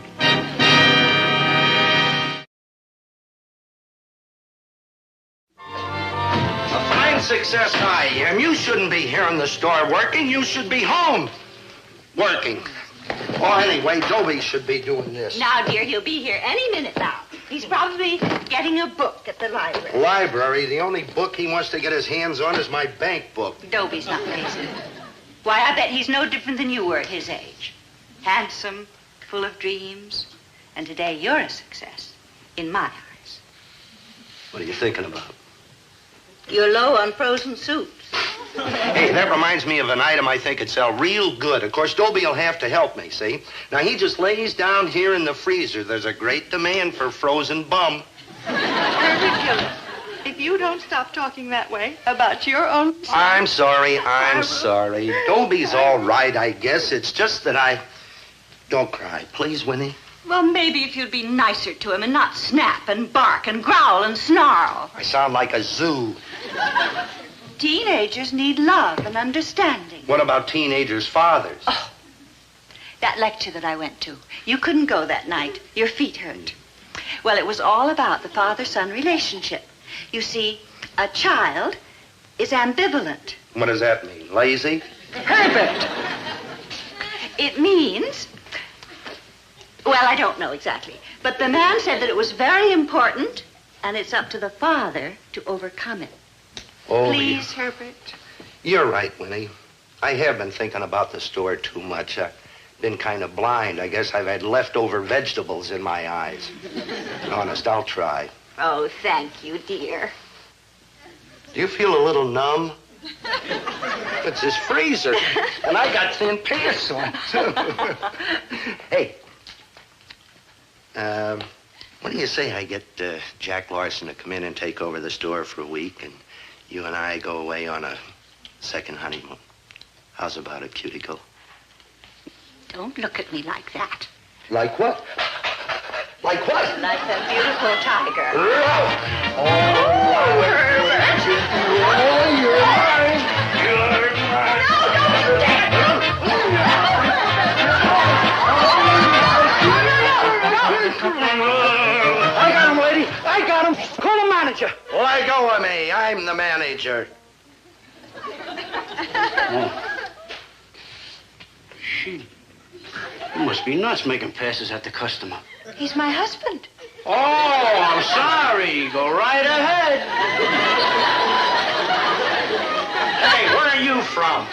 Success high, and you shouldn't be here in the store working. You should be home. Working. Oh, anyway, Dobie should be doing this. Now, dear, he'll be here any minute now. He's probably getting a book at the library. Library? The only book he wants to get his hands on is my bank book. Dobie's not lazy. Why, I bet he's no different than you were at his age. Handsome, full of dreams, and today you're a success, in my eyes. What are you thinking about? You're low on frozen soups. Hey, that reminds me of an item I think would sell real good. Of course, Dobie will have to help me, see? Now, he just lays down here in the freezer. There's a great demand for frozen bum. Herbert Gillis, if you don't stop talking that way about your own... I'm sorry. Dobie's all right, I guess. It's just that I... Don't cry, please, Winnie. Well, maybe if you'd be nicer to him and not snap and bark and growl and snarl. I sound like a zoo. Teenagers need love and understanding. What about teenagers' fathers? Oh, that lecture that I went to. You couldn't go that night. Your feet hurt. Well, it was all about the father-son relationship. You see, a child is ambivalent. What does that mean? Lazy? Herbert! It means... Well, I don't know exactly. But the man said that it was very important, and it's up to the father to overcome it. Oh, Please, Herbert. You're right, Winnie. I have been thinking about the store too much. I've been kind of blind. I guess I've had leftover vegetables in my eyes. Honest, I'll try. Oh, thank you, dear. Do you feel a little numb? It's this freezer. And I got thin pants on, too. Hey. What do you say I get Jack Larson to come in and take over the store for a week, and you and I go away on a second honeymoon? How's about it, cuticle? Don't look at me like that. Like what? Like what? Like that beautiful tiger. Oh, Herbert! You're mine! You're mine! I got him, lady. I got him. Call the manager. Let go of me. I'm the manager. She... You must be nuts making passes at the customer. He's my husband. Oh, I'm sorry. Go right ahead. Hey, where are you from?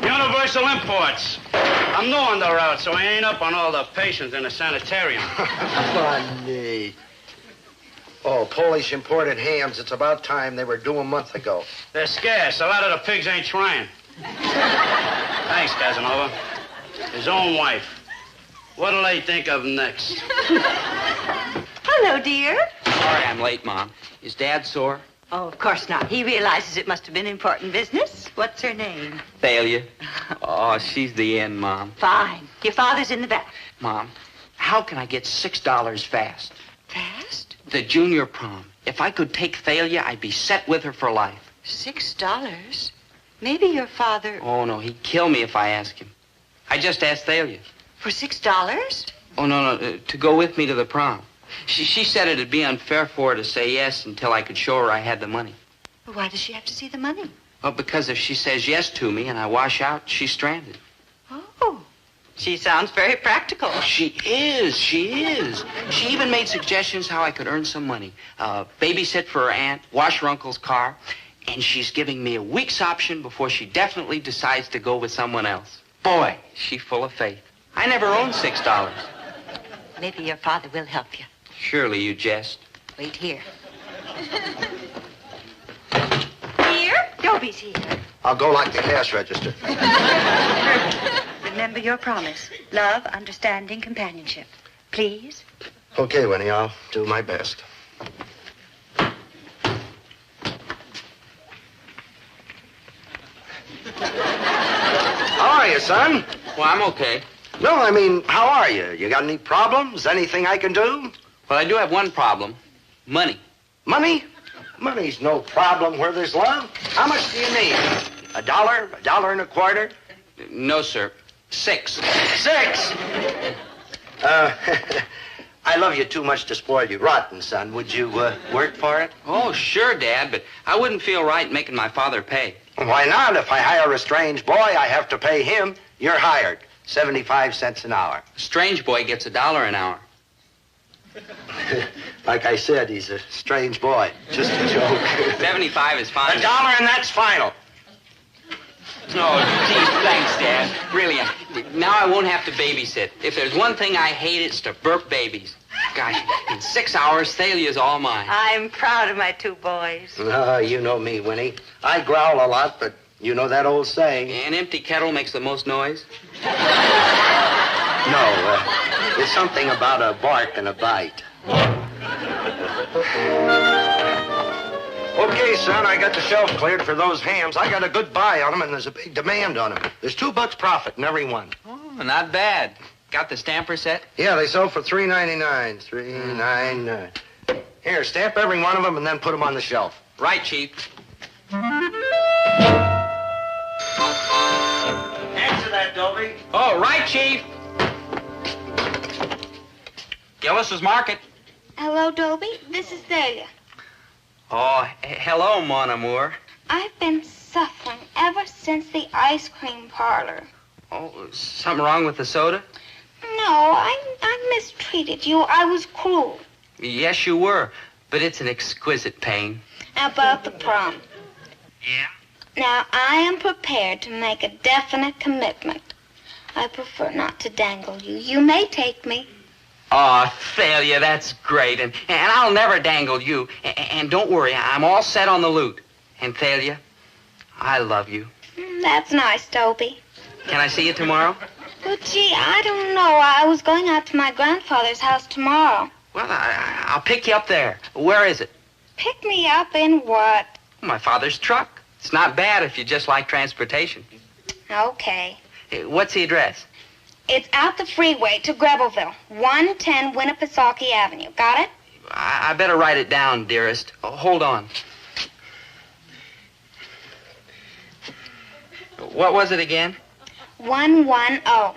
Universal Imports. I'm new on the route, so I ain't up on all the patients in the sanitarium. Funny. Oh, Polish imported hams. It's about time. They were due a month ago. They're scarce. A lot of the pigs ain't trying. Thanks, Casanova. His own wife. What'll they think of next? Hello, dear. Sorry I'm late, Mom. Is Dad sore? Oh, of course not. He realizes it must have been important business. What's her name? Failure. Oh, she's the end, Mom. Fine. Your father's in the back. Mom, how can I get $6 fast? Fast? The junior prom. If I could take Failure, I'd be set with her for life. $6? Maybe your father... Oh, no, he'd kill me if I asked him. I just asked Failure. For $6? Oh, no, to go with me to the prom. She said it'd be unfair for her to say yes until I could show her I had the money. Well, why does she have to see the money? Well, because if she says yes to me and I wash out, she's stranded. Oh, she sounds very practical. Oh, she is. She even made suggestions how I could earn some money. Babysit for her aunt, wash her uncle's car, and she's giving me a week's option before she definitely decides to go with someone else. Boy, she's full of faith. I never owned $6. Maybe your father will help you. Surely you jest. Wait here. Here? Dobie's here. I'll go like the cash register. Remember your promise. Love, understanding, companionship. Please? Okay, Winnie, I'll do my best. How are you, son? Well, I'm okay. No, I mean, how are you? You got any problems? Anything I can do? Well, I do have one problem. Money. Money? Money's no problem where there's love. How much do you need? $1? $1.25? No, sir. 6. 6? I love you too much to spoil you rotten, son. Would you work for it? Oh, sure, Dad, but I wouldn't feel right making my father pay. Why not? If I hire a strange boy, I have to pay him. You're hired. 75 cents an hour. A strange boy gets $1 an hour. Like I said, he's a strange boy. Just a joke. 75 is fine. $1 and that's final. Oh, gee, thanks, Dad. Really, now I won't have to babysit. If there's one thing I hate, it's to burp babies. Gosh, in 6 hours, Thalia's all mine. I'm proud of my 2 boys. You know me, Winnie. I growl a lot, but you know that old saying. An empty kettle makes the most noise? No, it's something about a bark and a bite. Okay, son, I got the shelf cleared for those hams. I got a good buy on them, and there's a big demand on them. There's $2 profit in every one. Oh, not bad. Got the stamper set? Yeah, they sell for $3.99. $3.99. Here, stamp every one of them and then put them on the shelf. Right, Chief. Answer that, Dobie. Oh, right, Chief. Gillis's Market. Hello, Dobie. This is Thalia. Oh, hello, mon amour. I've been suffering ever since the ice cream parlor. Oh, something wrong with the soda? No, I mistreated you. I was cruel. Yes, you were, but it's an exquisite pain. About the prom. Yeah? Now, I am prepared to make a definite commitment. I prefer not to dangle you. You may take me. Oh, Thalia, that's great, and I'll never dangle you. And don't worry, I'm all set on the loot. And Thalia, I love you. That's nice, Dobie. Can I see you tomorrow? Well, gee, I don't know. I was going out to my grandfather's house tomorrow. Well, I'll pick you up there. Where is it? Pick me up in what? My father's truck. It's not bad if you just like transportation. Okay. What's the address? It's out the freeway to Grebelville, 110 Winnipesaukee Avenue. Got it? I better write it down, dearest. Oh, hold on. What was it again? 110.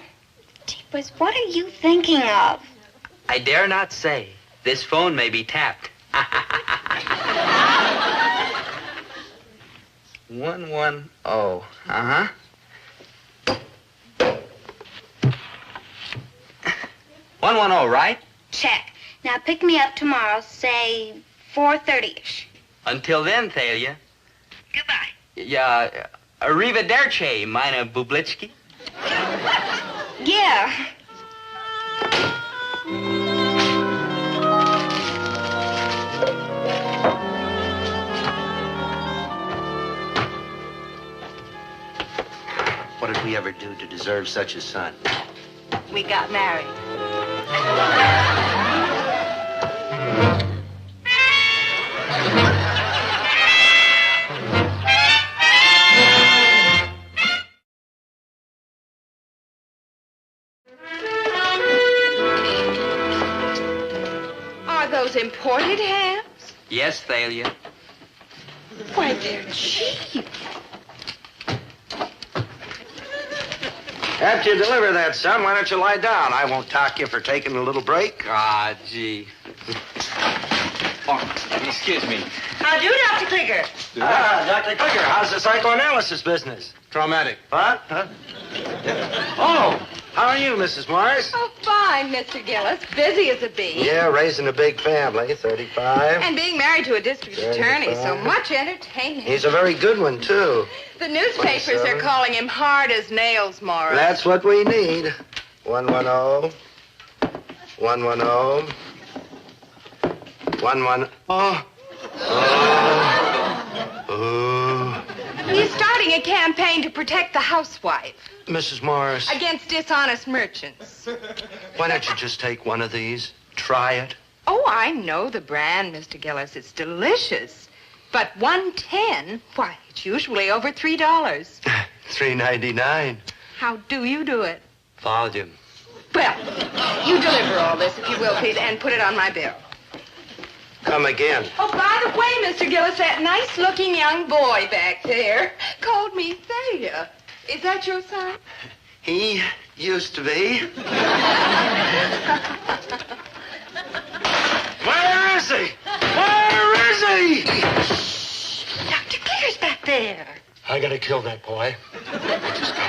Jeepers, what are you thinking of? I dare not say. This phone may be tapped. 110. Uh-huh. 110, right? Check. Now pick me up tomorrow, say 4:30-ish. Until then, Thalia. Goodbye. Yeah, arrivederci, meine Bublitsky. Yeah. What did we ever do to deserve such a son? We got married. Are those imported hams? Yes, Thalia. Why, they're cheap. After you deliver that, son, why don't you lie down? I won't talk you for taking a little break. Ah, gee. Oh, excuse me. How do, Dr. Clicker? Dr. Clicker, how's the psychoanalysis business? Traumatic. What? Huh? Oh, how are you, Mrs. Morris? Oh, fine, Mr. Gillis. Busy as a bee. Yeah, raising a big family, 35. And being married to a district attorney, so much entertainment. He's a very good one, too. The newspapers are 27. calling him hard as nails, Morris. That's what we need. 110. 110. 110. Oh. He's starting a campaign to protect the housewife Mrs. Morris, against dishonest merchants. why don't you just take one of these? Try it. Oh, I know the brand, Mr. Gillis. It's delicious. But 110, why, it's usually over $3. $3.99. How do you do it? Volume. Well, you deliver all this, if you will, please, and put it on my bill. Come again. Oh, by the way, Mr. Gillis, that nice-looking young boy back there called me Thalia. Is that your son? He used to be. Where is he? Where is he? Dr. Clicker's back there. I gotta kill that boy.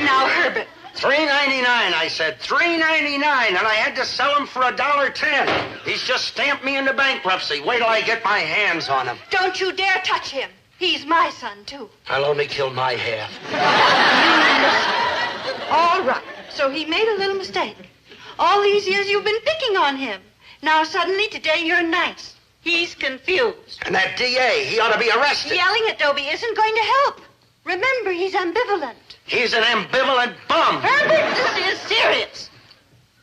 Now, Herbert, $3.99, I said. $3.99, and I had to sell him for $1.10. He's just stamped me into bankruptcy. Wait till I get my hands on him. Don't you dare touch him. He's my son, too. I'll only kill my half. All right. So he made a little mistake. All these years you've been picking on him. Now suddenly today you're nice. He's confused. And that DA, he ought to be arrested. Yelling at Dobie isn't going to help. Remember, he's ambivalent. He's an ambivalent bum. Herbert, this is serious.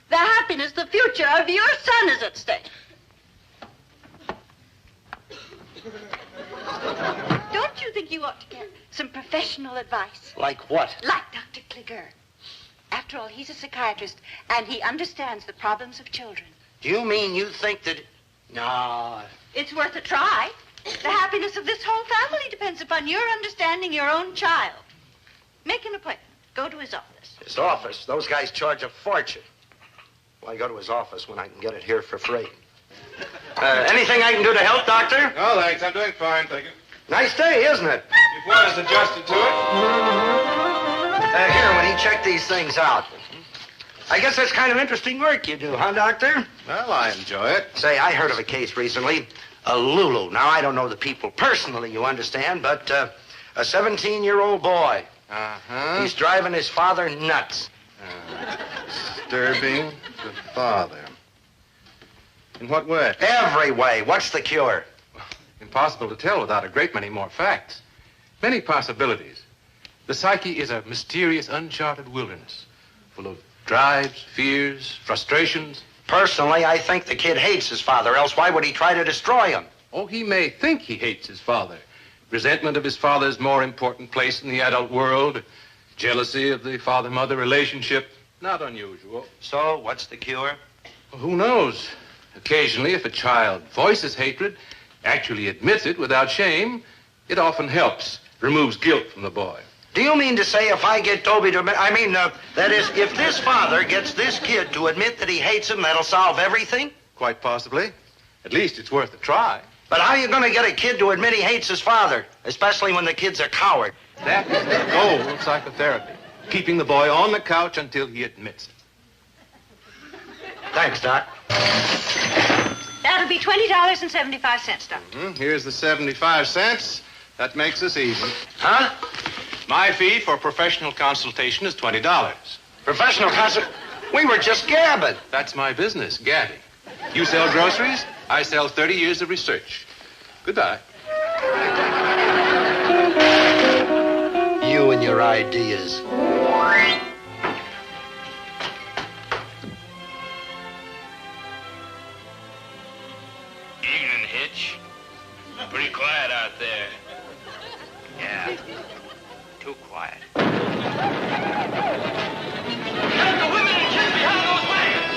The happiness, the future of your son is at stake. Don't you think you ought to get some professional advice? Like what? Like Dr. Kligger. After all, he's a psychiatrist, and he understands the problems of children. Do you mean you think that... No. It's worth a try. The happiness of this whole family depends upon your understanding your own child. Make an appointment. Go to his office. His office? Those guys charge a fortune. Why go to his office when I can get it here for free? Anything I can do to help, Doctor? No, thanks. I'm doing fine, thank you. Nice day, isn't it? Your blood is adjusted to it. Here, when he checked these things out. I guess that's kind of interesting work you do, huh, Doctor? Well, I enjoy it. Say, I heard of a case recently. A Lulu. Now, I don't know the people personally, you understand, but a 17-year-old boy. Uh-huh. He's driving his father nuts. Disturbing the father. In what way? Every way. What's the cure? Impossible to tell without a great many more facts. Many possibilities. The psyche is a mysterious, uncharted wilderness, full of drives, fears, frustrations. Personally, I think the kid hates his father, else why would he try to destroy him? Oh, he may think he hates his father. Resentment of his father's more important place in the adult world. Jealousy of the father-mother relationship. Not unusual. So, what's the cure? Well, who knows? Occasionally, if a child voices hatred, actually admits it without shame, it often helps, removes guilt from the boy. Do you mean to say if I get Dobie to admit... that is, if this father gets this kid to admit that he hates him, that'll solve everything? Quite possibly. At least it's worth a try. But how are you going to get a kid to admit he hates his father, especially when the kid's a coward? That is the goal of psychotherapy. Keeping the boy on the couch until he admits it. Thanks, Doc. That'll be $20.75, Doctor. Here's the 75 cents. That makes us even. Huh? My fee for professional consultation is $20. Professional consult? We were just gabbing. That's my business, gabbing. You sell groceries, I sell 30 years of research. Goodbye. You and your ideas. Evening, Hitch. Pretty quiet out there. Yeah. Too quiet. Get the women and kids behind those wagons!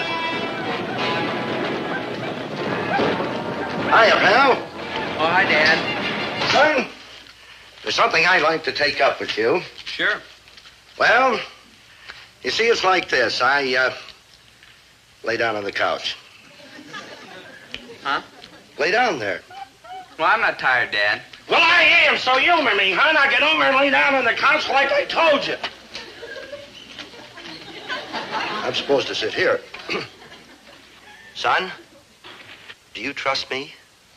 Hiya, pal. Oh, hi, Dad. Son, there's something I'd like to take up with you. Sure. Well, you see, it's like this. I lay down on the couch. Huh? Lay down there. Well, I'm not tired, Dad. Well, I am, so humor me, huh? Now get over and lay down on the couch like I told you. I'm supposed to sit here. Son, do you trust me?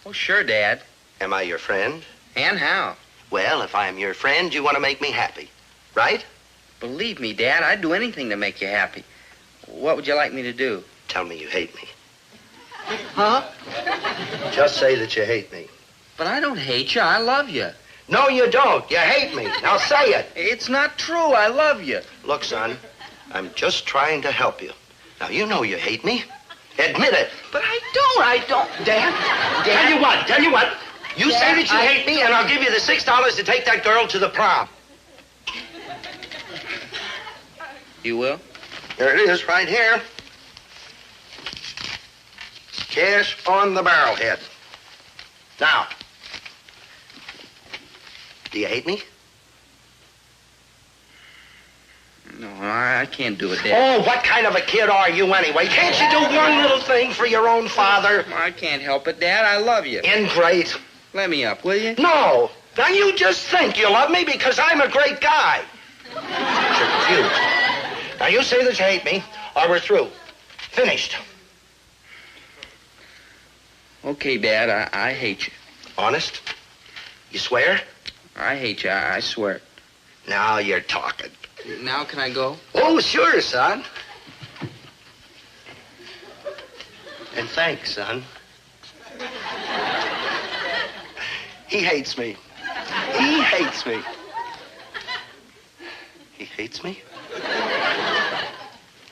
Oh, sure, Dad. Am I your friend? And how? Well, if I'm your friend, you want to make me happy, right? Believe me, Dad, I'd do anything to make you happy. What would you like me to do? Tell me you hate me. Huh? Just say that you hate me. But I don't hate you. I love you. No, you don't. You hate me. Now say it. It's not true. I love you. Look, son, I'm just trying to help you. Now, you know you hate me. Admit it. But I don't. Dad. Tell you what. You Dad, say that you hate me, and I'll give you the $6 to take that girl to the prom. You will? There it is, right here. Cash on the barrelhead. Now, do you hate me? No, I can't do it, Dad. Oh, what kind of a kid are you anyway? Can't you do one little thing for your own father? I can't help it, Dad. I love you. Ingrate. Let me up, will you? No. Now you just think you love me because I'm a great guy. You're confused. Now, you say that you hate me, or we're through. Finished. Okay, Dad, I hate you. Honest? You swear? I hate you, I swear. Now you're talking. Now can I go? Oh, sure, son. And thanks, son. He hates me. He hates me. He hates me?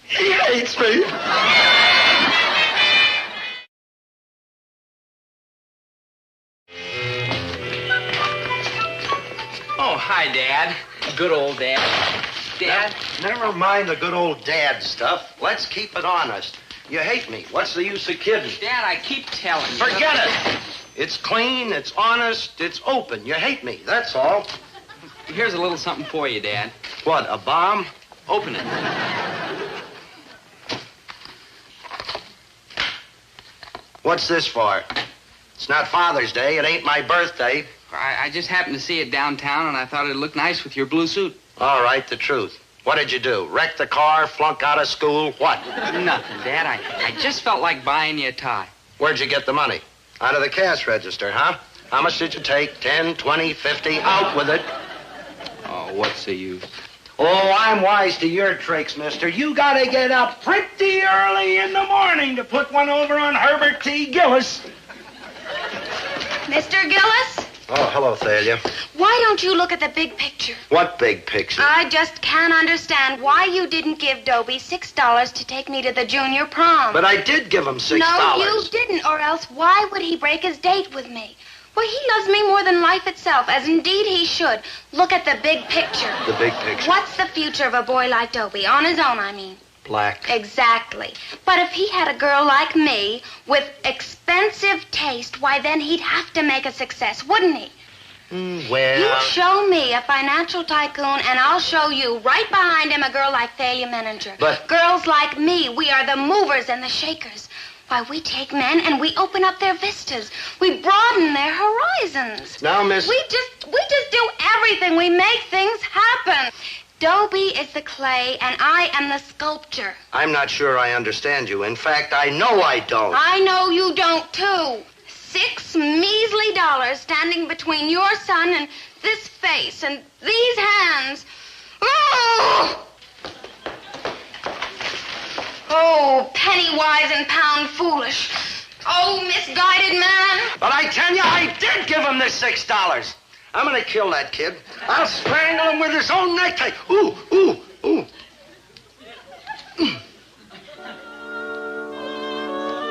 He hates me. Oh, hi, Dad. Good old Dad. Dad? Never mind the good old dad stuff. Let's keep it honest. You hate me. What's the use of kidding? Dad, I keep telling you. Forget it. It's clean, it's honest, it's open. You hate me, that's all. Here's a little something for you, Dad. What, a bomb? Open it. What's this for? It's not Father's Day. It ain't my birthday. I just happened to see it downtown, and I thought it'd look nice with your blue suit. All right, the truth. What did you do? Wreck the car, flunk out of school, what? Nothing, Dad. I just felt like buying you a tie. Where'd you get the money? Out of the cash register, huh? How much did you take? 10, 20, 50? Out with it. Oh, what's the use? Oh, I'm wise to your tricks, mister. You gotta get up pretty early in the morning to put one over on Herbert T. Gillis. Mr. Gillis, Oh, hello, Thalia. why don't you look at the big picture? What big picture? I just can't understand why you didn't give Dobie $6 to take me to the junior prom. But I did give him $6. No, you didn't, or else why would he break his date with me? Well, he loves me more than life itself, as indeed he should. Look at the big picture. The big picture. What's the future of a boy like Dobie? On his own, I mean. Black. Exactly. But if he had a girl like me with expensive taste, why, then he'd have to make a success, wouldn't he? Well... You show me a financial tycoon, and I'll show you right behind him a girl like Faylen Manager. But... Girls like me, we are the movers and the shakers. Why, we take men and we open up their vistas. We broaden their horizons. Now, Miss... We just do everything. We make things happen. Dobie is the clay, and I am the sculpture. I'm not sure I understand you. In fact, I know I don't. I know you don't, too. $6 measly standing between your son and this face and these hands. Oh! Oh, penny wise and pound foolish. Oh, misguided man. But I tell you, I did give him this $6. I'm gonna kill that kid. I'll strangle him with his own necktie. Ooh, ooh, ooh.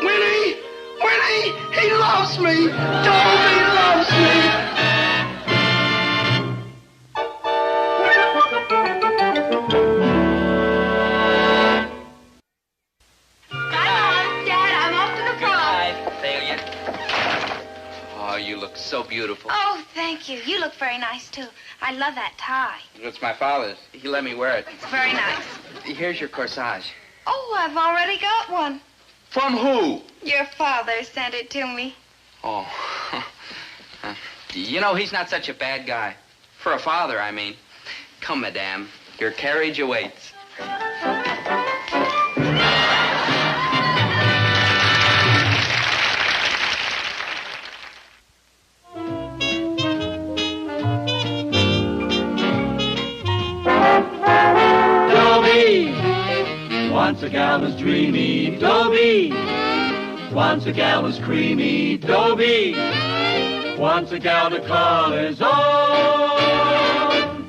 Winnie! Winnie! He loves me! Dobie loves me! Dad, I'm off to the prom. Thalia. Oh, you look so beautiful. Oh, thank you. You look very nice, too. I love that tie. It's my father's. He let me wear it. It's very nice. Here's your corsage. Oh, I've already got one. From who? Your father sent it to me. Oh. You know, he's not such a bad guy. For a father, I mean. Come, madame. Your carriage awaits. Dobie wants a gal who's dreamy. Dobie wants a gal who's creamy. Dobie wants a gal to call his own.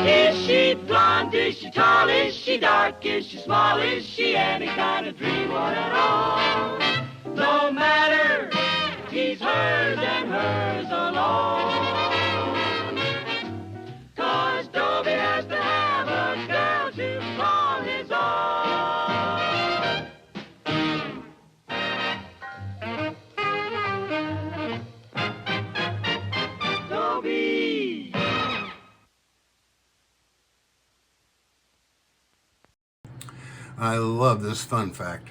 Is she blonde? Is she tall? Is she dark? Is she small? Is she any kind of dreamboat at all? No matter, he's hers and hers alone. 'Cause Dobie has to have a girl to call his own. Dobie. I love this fun fact.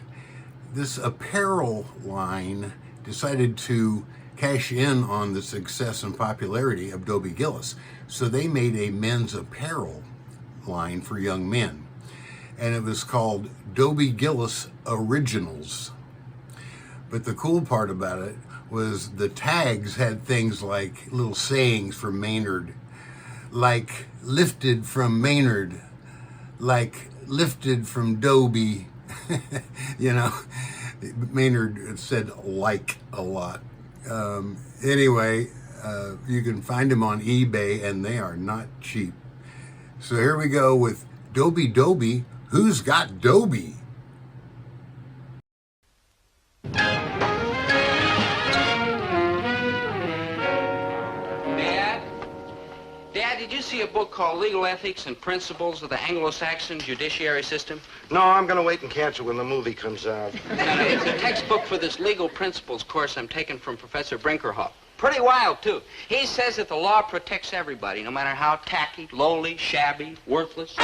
This apparel line decided to cash in on the success and popularity of Dobie Gillis. So they made a men's apparel line for young men. and it was called Dobie Gillis Originals. But the cool part about it was the tags had things like little sayings from Maynard, like lifted from Maynard, like lifted from Dobie. You know, Maynard said like a lot. Anyway, you can find them on eBay, and they are not cheap. So here we go with Dobie. Who's got Dobie? Dad, did you see a book called Legal Ethics and Principles of the Anglo-Saxon Judiciary System? No, I'm going to wait and catch it when the movie comes out. It's a textbook for this legal principles course I'm taking from Professor Brinkerhoff. Pretty wild, too. He says that the law protects everybody, no matter how tacky, lowly, shabby, worthless.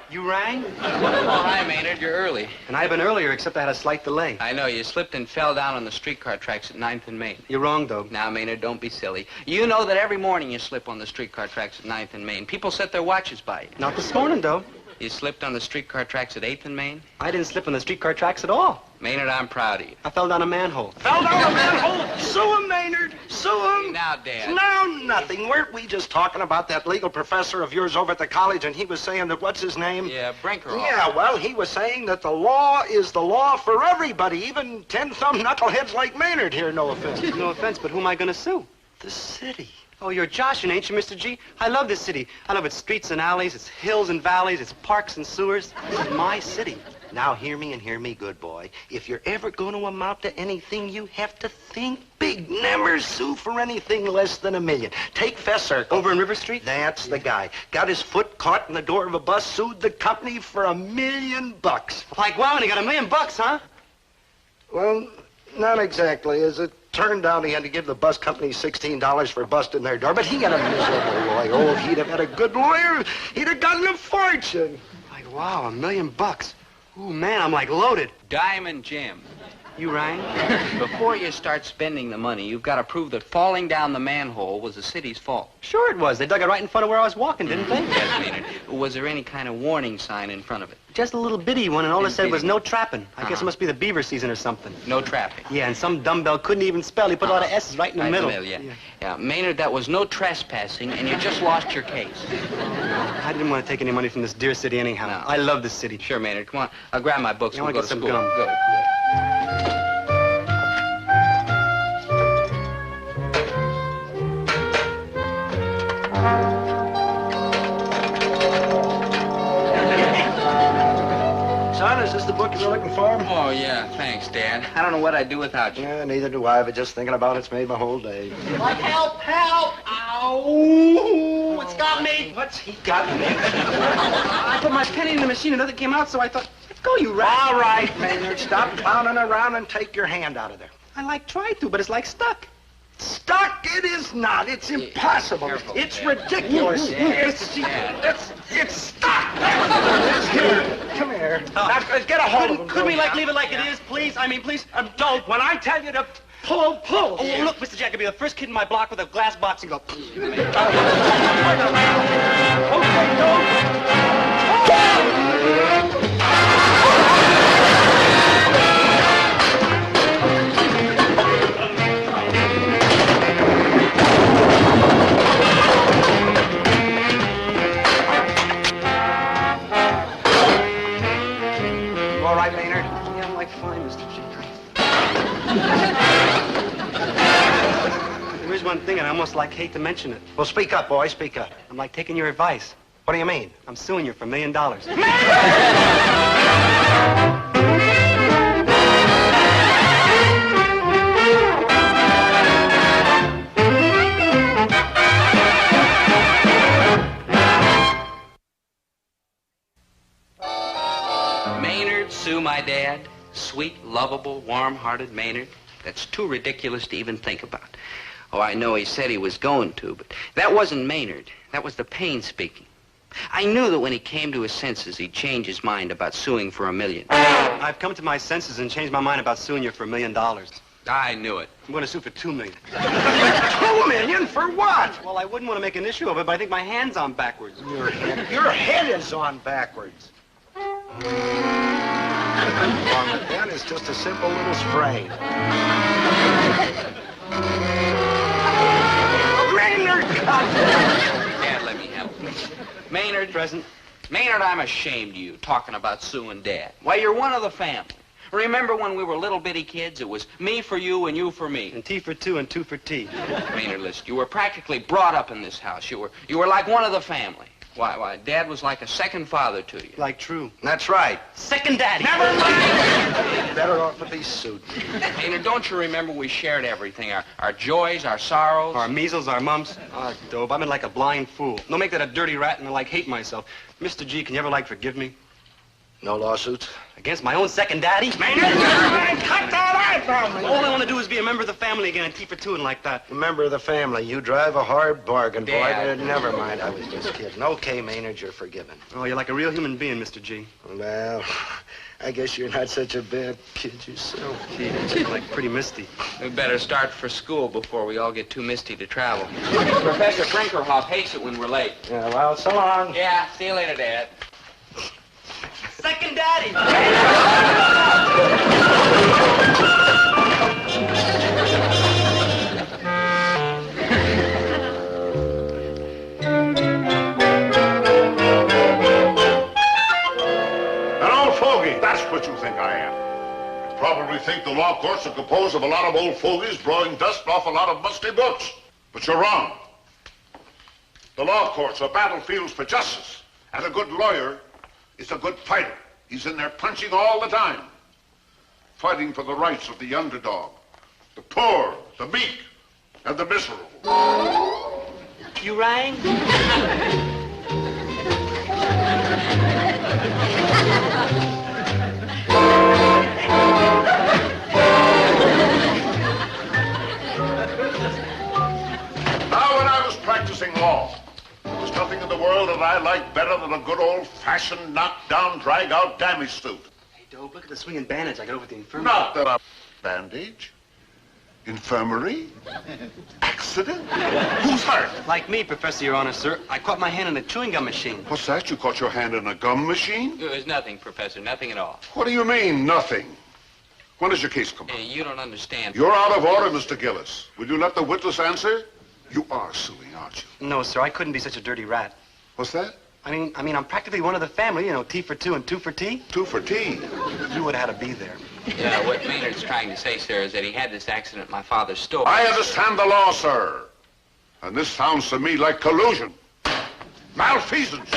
You rang? Oh, hi, Maynard. You're early. And I've been earlier, except I had a slight delay. I know. You slipped and fell down on the streetcar tracks at 9th and Main. You're wrong, though. Now, Maynard, don't be silly. You know that every morning you slip on the streetcar tracks at 9th and Main. People set their watches by you. Not this morning, though. You slipped on the streetcar tracks at 8th and Main? I didn't slip on the streetcar tracks at all. Maynard, I'm proud of you. I fell down a manhole. Fell down a manhole? Sue him, Maynard. Sue him. Now, Dad. No, nothing. Weren't we just talking about that legal professor of yours over at the college, and he was saying that, what's his name? Yeah, Brinkerhoff. Yeah, well, he was saying that the law is the law for everybody, even 10-thumb knuckleheads like Maynard here, no offense. No offense, but who am I going to sue? The city. Oh, you're joshing, ain't you, Mr. G? I love this city. I love its streets and alleys, its hills and valleys, its parks and sewers. This is my city. Now, hear me and hear me, good boy. If you're ever going to amount to anything, you have to think big. Never sue for anything less than $1 million. Take Fesser. Over in River Street? That's the guy. Got his foot caught in the door of a bus, sued the company for $1 million. Like, wow, and he got $1 million, huh? Well, not exactly. As it turned out, he had to give the bus company $16 for busting their door, but he got a miserable lawyer. Oh, if he'd have had a good lawyer, he'd have gotten a fortune. Like, wow, $1 million. Ooh, man, I'm like loaded. Diamond Jim. You rang? Before you start spending the money, you've got to prove that falling down the manhole was the city's fault. Sure it was. They dug it right in front of where I was walking, didn't they? Yes, Maynard. Was there any kind of warning sign in front of it? Just a little bitty one, and all it said was no trapping. I guess it must be the beaver season or something. No trapping. Yeah, and some dumbbell couldn't even spell. He put a lot of S's right in the middle. Yeah, Maynard, that was no trespassing, and you just lost your case. I didn't want to take any money from this dear city anyhow. No. I love this city. Sure, Maynard. Come on. I'll grab my books. I We'll want go to to get some school. gum. Go. Son, is this the book you were looking for? Oh, yeah. Thanks, Dad. I don't know what I'd do without you. Yeah, neither do I, but just thinking about it's made my whole day. Like, help! Ow! What's got me? What's he got me? I put my penny in the machine and nothing came out, so I thought, let's go, you rat. All right, Maynard, stop clowning around and take your hand out of there. I like tried to, but it's like stuck. Stuck? It is not. It's impossible. Careful, it's Dad. ridiculous. It's stuck. Here, come here. Now, get a hold of him. Could we, leave it like it is, please? I mean, please? Don't. When I tell you to pull. Oh, look, Mr. Jack, I'll be the first kid in my block with a glass box and go... Okay, don't. All right, Maynard? Yeah, I'm like fine, Mr. G. There is one thing, and I almost hate to mention it. Well, speak up, boy. Speak up. I'm taking your advice. What do you mean? I'm suing you for $1 million. Maynard, sue my dad. Sweet, lovable, warm-hearted Maynard. That's too ridiculous to even think about. Oh, I know he said he was going to, but that wasn't Maynard. That was the pain speaking. I knew that when he came to his senses, he'd change his mind about suing for $1 million. I've come to my senses and changed my mind about suing you for $1 million. I knew it. I'm going to sue for $2 million. $2 million for what? Well, I wouldn't want to make an issue of it, but I think my hand's on backwards. Your head is on backwards. Wrong with that is just a simple little sprain. Maynard! Dad, let me help you. Maynard. Present. Maynard, I'm ashamed of you talking about Sue and Dad. Why, you're one of the family. Remember when we were little bitty kids? It was me for you and you for me. And tea for two and two for tea. Maynard, listen, you were practically brought up in this house. You were like one of the family. Why, Dad was like a second father to you. Like true. That's right. Second daddy. Never mind! Better off with these suits. Maynard, don't you remember we shared everything? Our joys, our sorrows. Our measles, our mumps. Ah, Dobe, I've been like a blind fool. Don't make that a dirty rat and I like hate myself. Mr. G, can you ever like forgive me? No lawsuits? Against my own second daddy? Maynard! Cut that eye from me! All I want to do is be a member of the family again and tea for two and like that. A member of the family. You drive a hard bargain, boy. Dad. Never mind. I was just kidding. Okay, Maynard, you're forgiven. Oh, you're like a real human being, Mr. G. Well, I guess you're not such a bad kid yourself. Gee, you're like pretty misty. We better start for school before we all get too misty to travel. Professor Brinkerhoff hates it when we're late. Yeah, well, so long. Yeah, see you later, Dad. Second daddy! An old fogey, that's what you think I am. You probably think the law courts are composed of a lot of old fogies blowing dust off a lot of musty books. But you're wrong. The law courts are battlefields for justice, and a good lawyer is a good fighter. He's in there punching all the time, fighting for the rights of the underdog, the poor, the meek, and the miserable. You rang? Now, when I was practicing law, there was nothing in the world that I liked better than a good old-fashioned, knock-down, drag-out damage suit. Hey, Dobe, look at the swinging bandage I got over at the infirmary. Not that I'm bandage, infirmary, accident. Who's hurt? Like me, Professor, Your Honor, sir. I caught my hand in a chewing gum machine. What's that? You caught your hand in a gum machine? It was nothing, Professor, nothing at all. What do you mean, nothing? When does your case come up? You don't understand. You're out of order, Mr. Gillis. Will you let the witness answer? You are suing, aren't you? No, sir, I couldn't be such a dirty rat. What's that? I mean, I'm practically one of the family, you know, tea for two and two for tea. Two for tea? You would have had to be there. Yeah, what Maynard's trying to say, sir, is that he had this accident at my father's store. I understand the law, sir. And this sounds to me like collusion, malfeasance,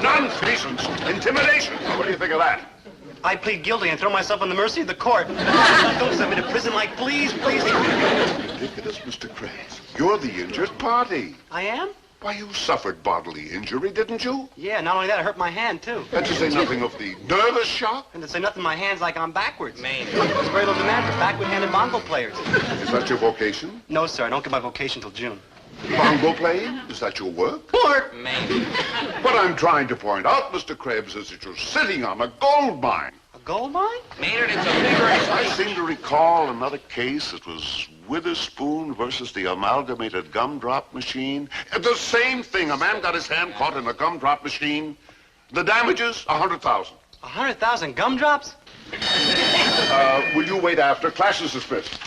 nonfeasance, intimidation. Now, what do you think of that? I plead guilty and throw myself on the mercy of the court. Don't send me to prison, Mike, please, please. Ridiculous, Mr. Krebs. You're the injured party. I am? Why, you suffered bodily injury, didn't you? Yeah, not only that, it hurt my hand, too. And to say nothing of the nervous shock? And to say nothing, my hand's like I'm backwards. Maynard. There's very little demand for backward-handed bongo players. Is that your vocation? No, sir, I don't get my vocation till June. Bongo playing? Is that your work? Work? Maynard. What I'm trying to point out, Mr. Krebs, is that you're sitting on a gold mine. A gold mine? Maynard, it's a vigorous... I seem to recall another case. It was Witherspoon versus the amalgamated gumdrop machine. The same thing. A man got his hand caught in a gumdrop machine. The damages, 100,000. 100,000 gumdrops? Will you wait after? Class is dismissed.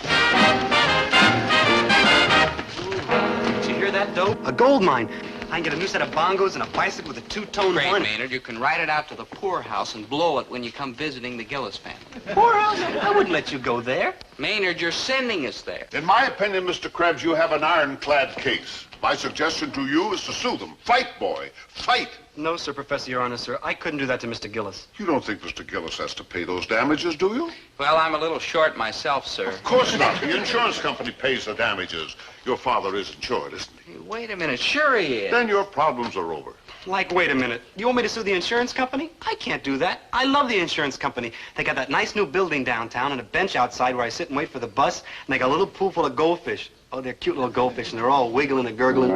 Did you hear that, Dope? A gold mine. I can get a new set of bongos and a bicycle with a two-tone Great, horn. Maynard. You can ride it out to the poorhouse and blow it when you come visiting the Gillis family. Poorhouse? I wouldn't let you go there. Maynard, you're sending us there. In my opinion, Mr. Krebs, you have an ironclad case. My suggestion to you is to sue them. Fight, boy. Fight. No, sir, Professor, Your Honor, sir. I couldn't do that to Mr. Gillis. You don't think Mr. Gillis has to pay those damages, do you? Well, I'm a little short myself, sir. Of course not. The insurance company pays the damages. Your father is insured, isn't he? Hey, wait a minute. Sure he is. Then your problems are over. Like, wait a minute. You want me to sue the insurance company? I can't do that. I love the insurance company. They got that nice new building downtown and a bench outside where I sit and wait for the bus, and they got a little pool full of goldfish. Oh, they're cute little goldfish, and they're all wiggling and gurgling.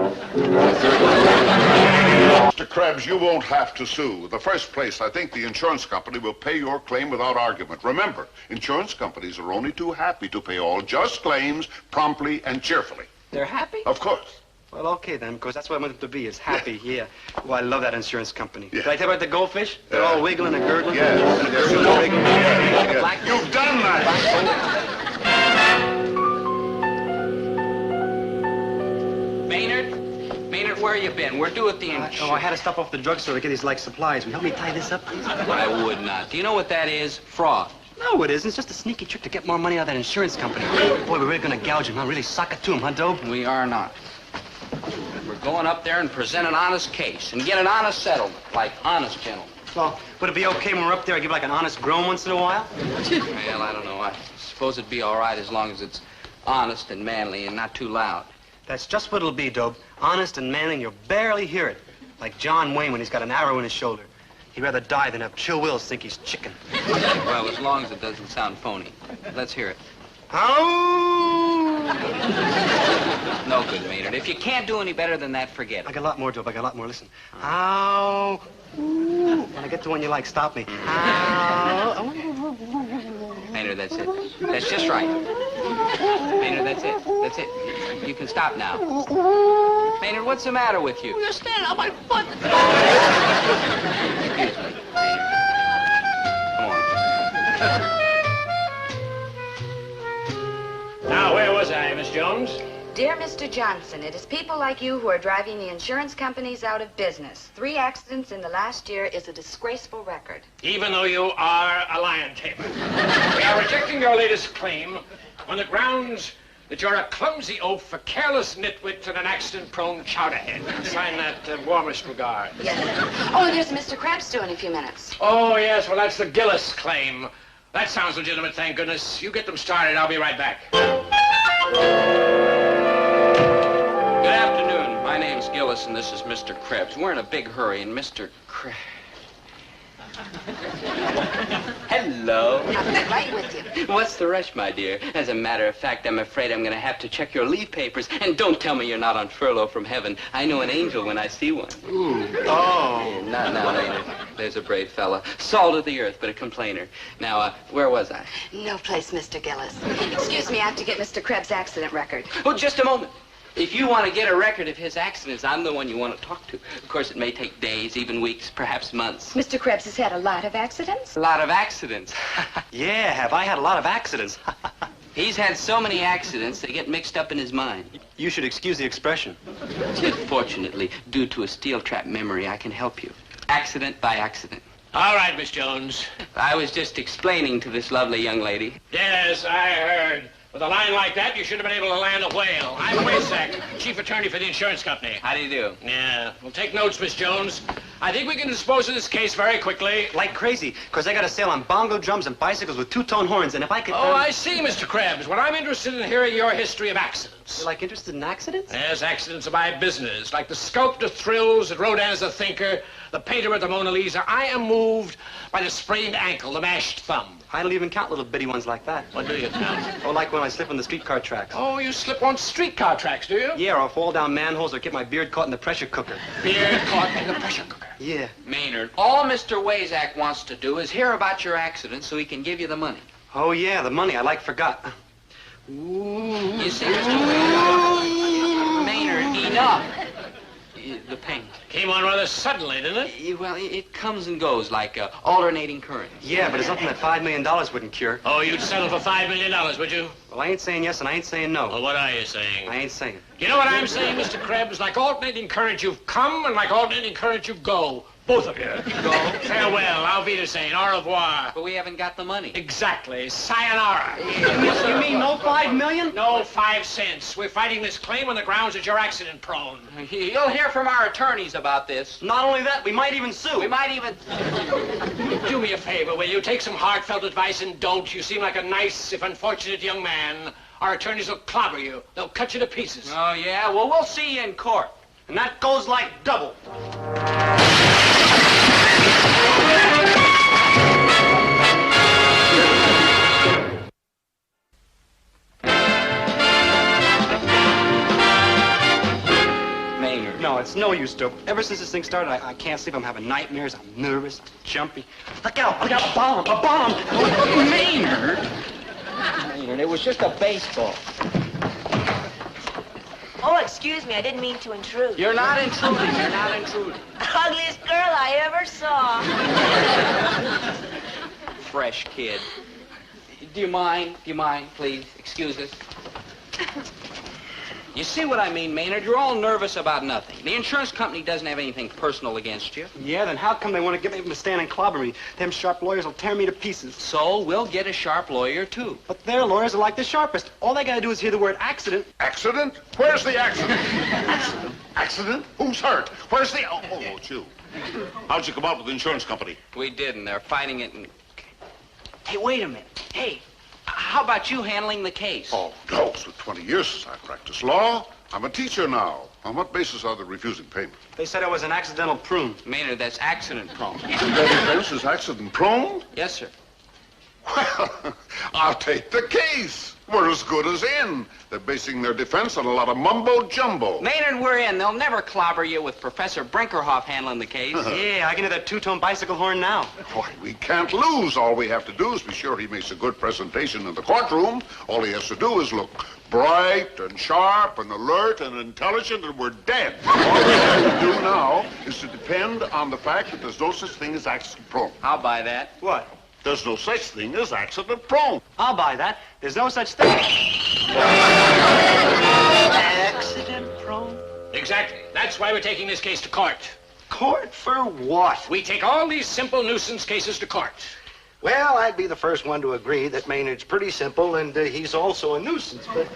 Mr. Krebs, you won't have to sue. In the first place, I think the insurance company will pay your claim without argument. Remember, insurance companies are only too happy to pay all just claims promptly and cheerfully. They're happy? Of course. Well, okay then, because that's what I want him to be, is happy, yeah. Oh, I love that insurance company. Did I tell you about the goldfish? They're all wiggling and gurgling. Yes. And they're so wiggling. Black. You've done that. Maynard, where you been? We're due at the insurance. I had to stop off the drugstore to get these, like, supplies. Will you help me tie this up, please? I would not. Do you know what that is? Fraud. No, it isn't. It's just a sneaky trick to get more money out of that insurance company. Boy, we're really going to gouge him, huh? Really sock it to him, huh, Dobe? We are not. We're going up there and present an honest case and get an honest settlement, like honest gentlemen. Well, would it be okay when we're up there I give like an honest groan once in a while? Well, I don't know. I suppose it'd be all right as long as it's honest and manly and not too loud. That's just what it'll be, Dobe. Honest and manly, and you'll barely hear it. Like John Wayne when he's got an arrow in his shoulder. He'd rather die than have Chill Wills think he's chicken. Well, as long as it doesn't sound phony. Let's hear it. Oh! No good, Maynard. If you can't do any better than that, forget it. I got a lot more, Dobe. I got a lot more. Listen. Ow! Ooh. When I get to one you like, stop me. Ow! Maynard, that's it. That's just right. Maynard, that's it. That's it. You can stop now. Maynard, what's the matter with you? You're standing on my foot. Excuse me, Maynard. Come on. Now, where was I, Miss Jones? Dear Mr. Johnson, it is people like you who are driving the insurance companies out of business. 3 accidents in the last year is a disgraceful record. Even though you are a lion tamer. We are rejecting your latest claim on the grounds that you're a clumsy oaf, a careless nitwit, and an accident-prone chowderhead. Sign that warmest regard. Yes. Oh, and there's Mr. Krebs due in a few minutes. Oh, yes, well, that's the Gillis claim. That sounds legitimate, thank goodness. You get them started, I'll be right back. Good afternoon. My name's Gillis, and this is Mr. Krebs. We're in a big hurry, and Mr. Krebs... Hello. I'll be right with you. What's the rush, my dear? As a matter of fact, I'm afraid I'm going to have to check your leave papers. And don't tell me you're not on furlough from heaven. I know an angel when I see one. Ooh. Oh. Not now, Maynard. There's a brave fella. Salt of the earth, but a complainer. Now, where was I? No place, Mr. Gillis. Excuse me, I have to get Mr. Krebs' accident record. Oh, just a moment. If you want to get a record of his accidents, I'm the one you want to talk to. Of course, it may take days, even weeks, perhaps months. Mr. Krebs has had a lot of accidents? A lot of accidents. Yeah, have I had a lot of accidents? He's had so many accidents, they get mixed up in his mind. You should excuse the expression. Fortunately, due to a steel trap memory, I can help you. Accident by accident. All right, Miss Jones. I was just explaining to this lovely young lady. Yes, I heard. With a line like that, you should have been able to land a whale. I'm Waysack, chief attorney for the insurance company. How do you do? Yeah. Well, take notes, Miss Jones. I think we can dispose of this case very quickly. Like crazy, because I got a sale on bongo drums and bicycles with 2-tone horns, and if I could... Oh, I see, Mr. Krebs. Well, I'm interested in hearing your history of accidents. You're, like, interested in accidents? Yes, accidents are my business. Like the sculptor Thrills at Rodin's The Thinker, the painter at the Mona Lisa. I am moved by the sprained ankle, the mashed thumb. I don't even count little bitty ones like that. What do you count? Oh, like when I slip on the streetcar tracks. Oh, you slip on streetcar tracks, do you? Yeah, or I'll fall down manholes or get my beard caught in the pressure cooker. Beard caught in the pressure cooker? Yeah. Maynard, all Mr. Waysack wants to do is hear about your accident so he can give you the money. Oh, yeah, the money. I like forgot. Ooh. You see, Mr. Waysack, Maynard, enough. The pain. Came on rather suddenly, didn't it? Well, it comes and goes like alternating currents. Yeah, but it's something that $5 million wouldn't cure. Oh, you'd settle for $5 million, would you? Well, I ain't saying yes and I ain't saying no. Well, what are you saying? I ain't saying. You know what I'm saying, Mr. Krebs? Like alternating current, you've come, and like alternating current, you go. Both of you. Go. Farewell. Auf Wiedersehen. Au revoir. But we haven't got the money. Exactly. Sayonara. You mean no $5 million? No 5 cents. We're fighting this claim on the grounds that you're accident prone. You'll hear from our attorneys about this. Not only that, we might even sue. We might even... Do me a favor, will you? Take some heartfelt advice and don't. You seem like a nice, if unfortunate, young man. Our attorneys will clobber you. They'll cut you to pieces. Oh, yeah? Well, we'll see you in court. And that goes like double. Maynard. No, it's no use, Dope. Ever since this thing started, I can't sleep. I'm having nightmares. I'm nervous. I'm jumpy. Look out! Look out! A bomb! A bomb! Maynard! Maynard, it was just a baseball. Oh, excuse me, I didn't mean to intrude. You're not intruding. You're not intruding. Ugliest girl I ever saw. Fresh kid. Do you mind? Do you mind, please? Excuse us. You see what I mean, Maynard? You're all nervous about nothing. The insurance company doesn't have anything personal against you. Yeah, then how come they want to get me to stand and clobber me? Them sharp lawyers will tear me to pieces. So we'll get a sharp lawyer, too. But their lawyers are like the sharpest. All they gotta do is hear the word accident. Accident? Where's the accident? Accident? Accident? Who's hurt? Where's the... Oh, it's you. How'd you come up with the insurance company? We didn't. They're fighting it and... Hey, wait a minute. Hey, how about you handling the case? Oh, no. It's been 20 years since I practiced law. I'm a teacher now. On what basis are they refusing payment? They said I was an accidental prune. Maynard, that's accident prone. Their defense is accident prone? Yes, sir. Well, I'll take the case. We're as good as in. They're basing their defense on a lot of mumbo-jumbo. Maynard, we're in. They'll never clobber you with Professor Brinkerhoff handling the case. Yeah, I can hear that two-tone bicycle horn now. Why, we can't lose. All we have to do is be sure he makes a good presentation in the courtroom. All he has to do is look bright and sharp and alert and intelligent, and we're dead. All we have to do now is to depend on the fact that there's no such thing as accident prone. I'll buy that. What? There's no such thing as accident prone. I'll buy that. There's no such thing. Accident prone? Exactly. That's why we're taking this case to court. Court for what? We take all these simple nuisance cases to court. Well, I'd be the first one to agree that Maynard's pretty simple and he's also a nuisance, but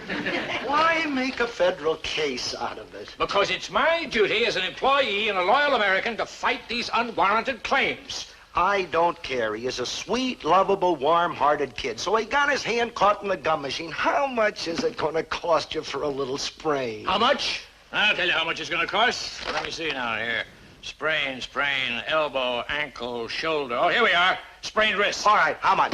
why make a federal case out of it? Because it's my duty as an employee and a loyal American to fight these unwarranted claims. I don't care. He is a sweet, lovable, warm-hearted kid. So he got his hand caught in the gum machine. How much is it going to cost you for a little sprain? How much? I'll tell you how much it's going to cost. Let me see now here. Sprain, elbow, ankle, shoulder. Oh, here we are. Sprained wrist. All right, how much?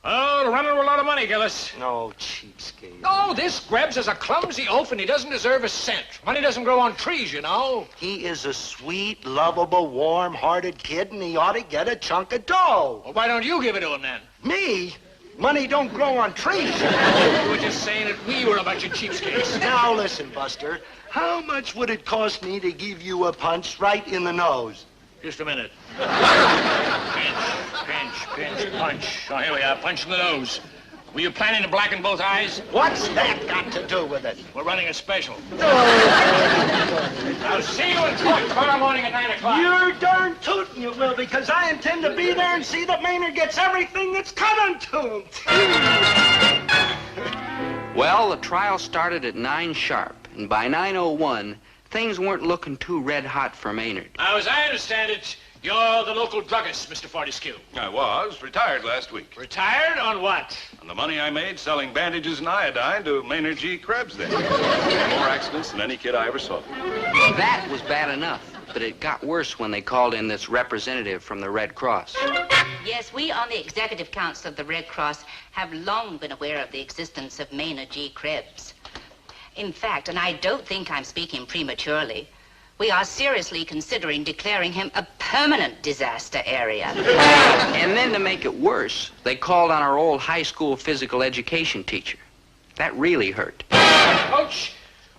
Oh, it'll run into a lot of money, Gillis. No, cheapskate. Oh, this Krebs is a clumsy oaf and he doesn't deserve a cent. Money doesn't grow on trees, you know. He is a sweet, lovable, warm-hearted kid, and he ought to get a chunk of dough. Well, why don't you give it to him, then? Me? Money don't grow on trees. You were just saying that we were a bunch of cheapskates. Now, listen, Buster. How much would it cost me to give you a punch right in the nose? Just a minute. Pinch, punch. Oh, here we are. Punch in the nose. Were you planning to blacken both eyes? What's that got to do with it? We're running a special. I'll see you in court tomorrow morning at 9 o'clock. You're darn tootin' you will, because I intend to be there and see that Maynard gets everything that's coming to him. Well, the trial started at 9 sharp, and by 9:01, things weren't looking too red-hot for Maynard. Now, as I understand it, you're the local druggist, Mr. Fortescue. I was. Retired last week. Retired on what? On the money I made selling bandages and iodine to Maynard G. Krebs then. More accidents than any kid I ever saw. That was bad enough, but it got worse when they called in this representative from the Red Cross. Yes, we on the Executive Council of the Red Cross have long been aware of the existence of Maynard G. Krebs. In fact, and I don't think I'm speaking prematurely, we are seriously considering declaring him a permanent disaster area. And then to make it worse, they called on our old high school physical education teacher. That really hurt. Coach,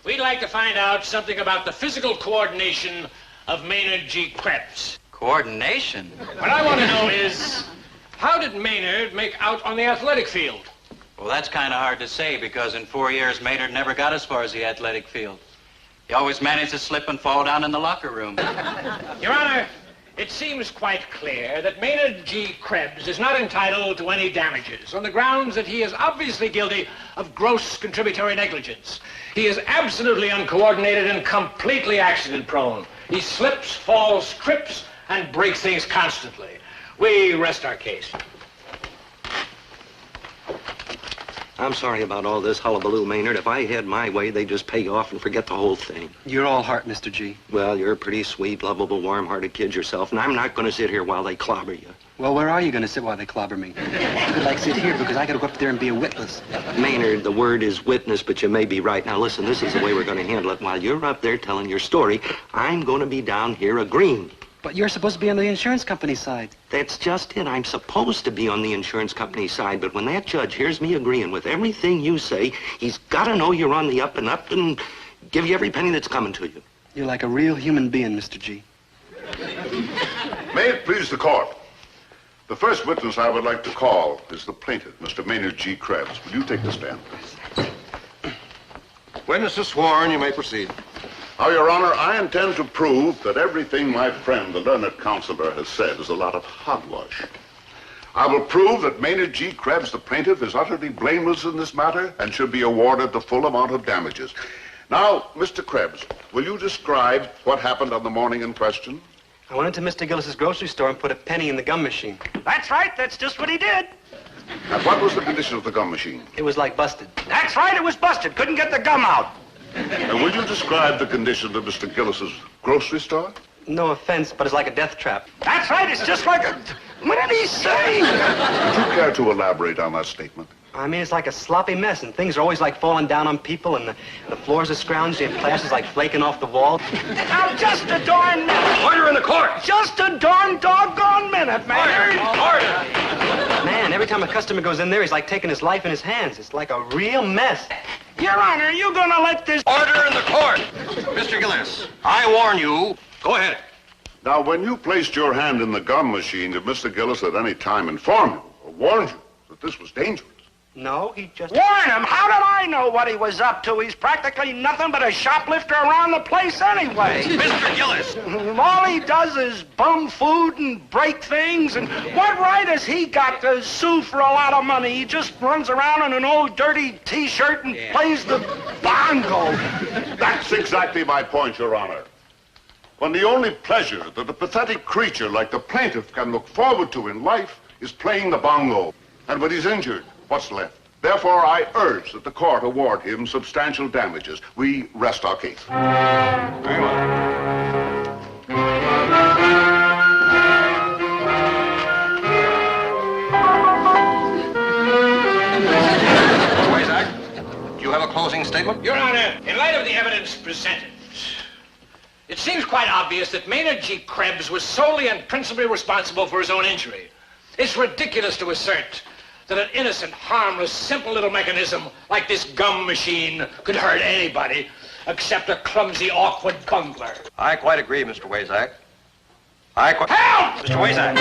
we'd like to find out something about the physical coordination of Maynard G. Krebs. Coordination? What I want to know is, how did Maynard make out on the athletic field? Well, that's kind of hard to say, because in 4 years, Maynard never got as far as the athletic field. He always managed to slip and fall down in the locker room. Your Honor, it seems quite clear that Maynard G. Krebs is not entitled to any damages on the grounds that he is obviously guilty of gross contributory negligence. He is absolutely uncoordinated and completely accident-prone. He slips, falls, trips, and breaks things constantly. We rest our case. I'm sorry about all this hullabaloo, Maynard. If I had my way, they'd just pay you off and forget the whole thing. You're all heart, Mr. G. Well, you're a pretty sweet, lovable, warm-hearted kid yourself, and I'm not going to sit here while they clobber you. Well, where are you going to sit while they clobber me? I could, sit here because I got to go up there and be a witness. Maynard, the word is witness, but you may be right. Now, listen, this is the way we're going to handle it. While you're up there telling your story, I'm going to be down here agreeing. But you're supposed to be on the insurance company's side. That's just it. I'm supposed to be on the insurance company's side, but when that judge hears me agreeing with everything you say, he's got to know you're on the up and up, and Give you every penny that's coming to you. You're like a real human being, Mr. G. May it please the court. The first witness I would like to call is the plaintiff, Mr. Maynard G. Krebs. Will you take the stand, please? Witness is sworn. You may proceed. Now, Your Honor, I intend to prove that everything my friend, the learned counselor, has said is a lot of hogwash. I will prove that Maynard G. Krebs, the plaintiff, is utterly blameless in this matter and should be awarded the full amount of damages. Now, Mr. Krebs, will you describe what happened on the morning in question? I went into Mr. Gillis's grocery store and put a penny in the gum machine. That's right. That's just what he did. And what was the condition of the gum machine? It was like busted. That's right. It was busted. Couldn't get the gum out. And will you describe the condition of Mr. Gillis's grocery store? No offense, but it's like a death trap. That's right. It's just like a... What did he say? Would you care to elaborate on that statement? I mean, it's like a sloppy mess, and things are always like falling down on people, and the floors are scrounged, and plaster's like flaking off the wall. Now, just a darn minute. Order in the court. Just a darn doggone minute, Maynard. Order. Man, every time a customer goes in there, he's like taking his life in his hands. It's like a real mess. Your Honor, are you gonna let this... Order in the court. Mr. Gillis, I warn you. Go ahead. Now, when you placed your hand in the gum machine, did Mr. Gillis at any time inform you or warned you that this was dangerous? No, he just... Warn him? How did I know what he was up to? He's practically nothing but a shoplifter around the place anyway. Mr. Gillis. All he does is bum food and break things, and what right has he got to sue for a lot of money? He just runs around in an old dirty T-shirt and plays the bongo. That's exactly my point, Your Honor. When the only pleasure that a pathetic creature like the plaintiff can look forward to in life is playing the bongo. And when he's injured, what's left? Therefore, I urge that the court award him substantial damages. We rest our case. Very well. Do you have a closing statement? Your Honor, in light of the evidence presented, it seems quite obvious that Maynard G. Krebs was solely and principally responsible for his own injury. It's ridiculous to assert that an innocent, harmless, simple little mechanism like this gum machine could hurt anybody except a clumsy, awkward bungler. I quite agree, Mr. Wazak. Help! Mr. Wazak.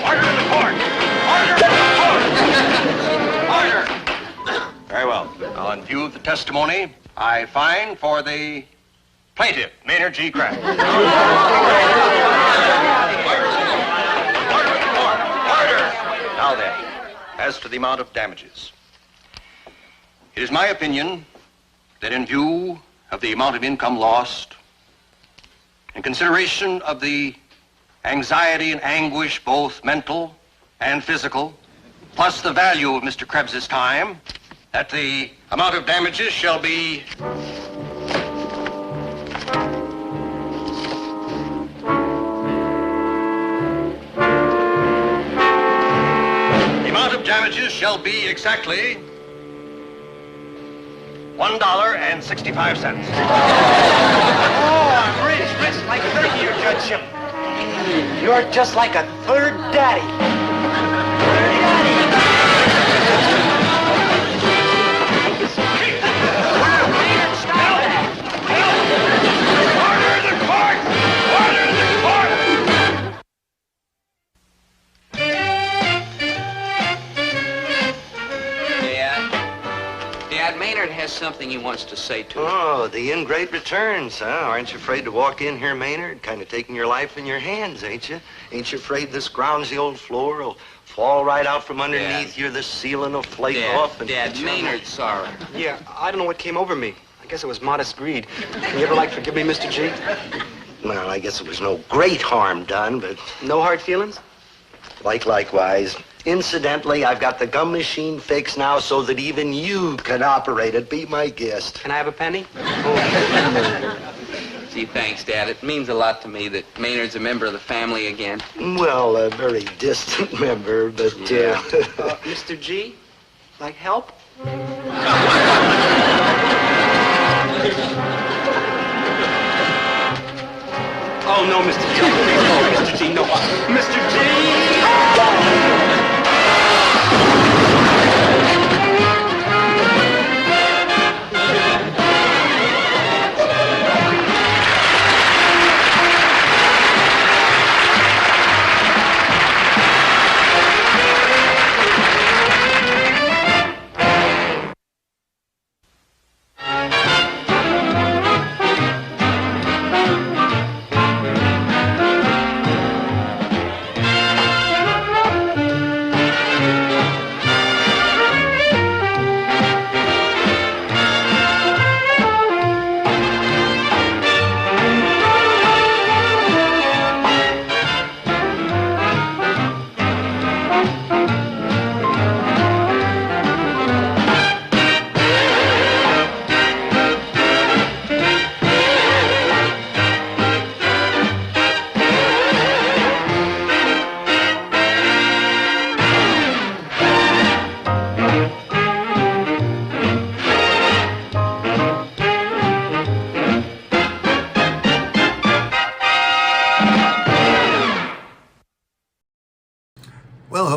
Order in the court! Order in the court! Order! Very well. Now, in view of the testimony, I find for the plaintiff, Maynard G. Krebs. Now then, as to the amount of damages. It is my opinion that in view of the amount of income lost, in consideration of the anxiety and anguish, both mental and physical, plus the value of Mr. Krebs's time, that the amount of damages shall be... damages shall be exactly $1.65. Oh, I'm rich, like 30 your judgeship. You're just like a third daddy. Maynard has something he wants to say to you. Oh, the in-great returns, huh? Aren't you afraid to walk in here, Maynard? Kind of taking your life in your hands, ain't you? Ain't you afraid this groundsy old floor will fall right out from underneath you, the ceiling will flake off? And Dad, Maynard's sorry. Yeah, I don't know what came over me. I guess it was modest greed. Can you ever, forgive me, Mr. G? Well, I guess it was no great harm done, but... No hard feelings? Likewise. Incidentally, I've got the gum machine fixed now so that even you can operate it. Be my guest. Can I have a penny? Gee, thanks, Dad. It means a lot to me that Maynard's a member of the family again. Well, a very distant member, but... Mr. G, like help? Oh, no, Mr. G. No, Mr. G, no. Mr. G!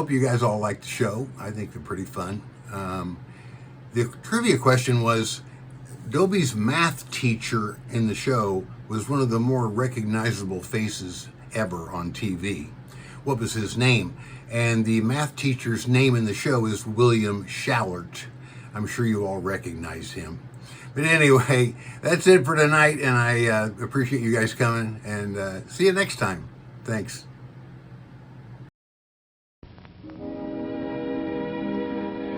hope you guys all like the show. I think they're pretty fun. The trivia question was, Dobie's math teacher in the show was one of the more recognizable faces ever on TV. What was his name? And the math teacher's name in the show is William Schallert. I'm sure you all recognize him. But anyway, that's it for tonight, and I appreciate you guys coming, and see you next time. Thanks.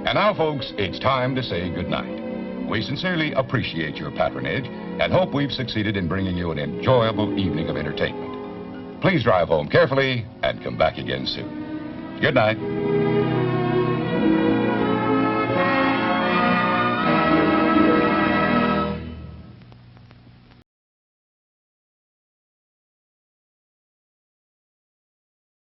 And now, folks, it's time to say goodnight. We sincerely appreciate your patronage and hope we've succeeded in bringing you an enjoyable evening of entertainment. Please drive home carefully and come back again soon. Good night.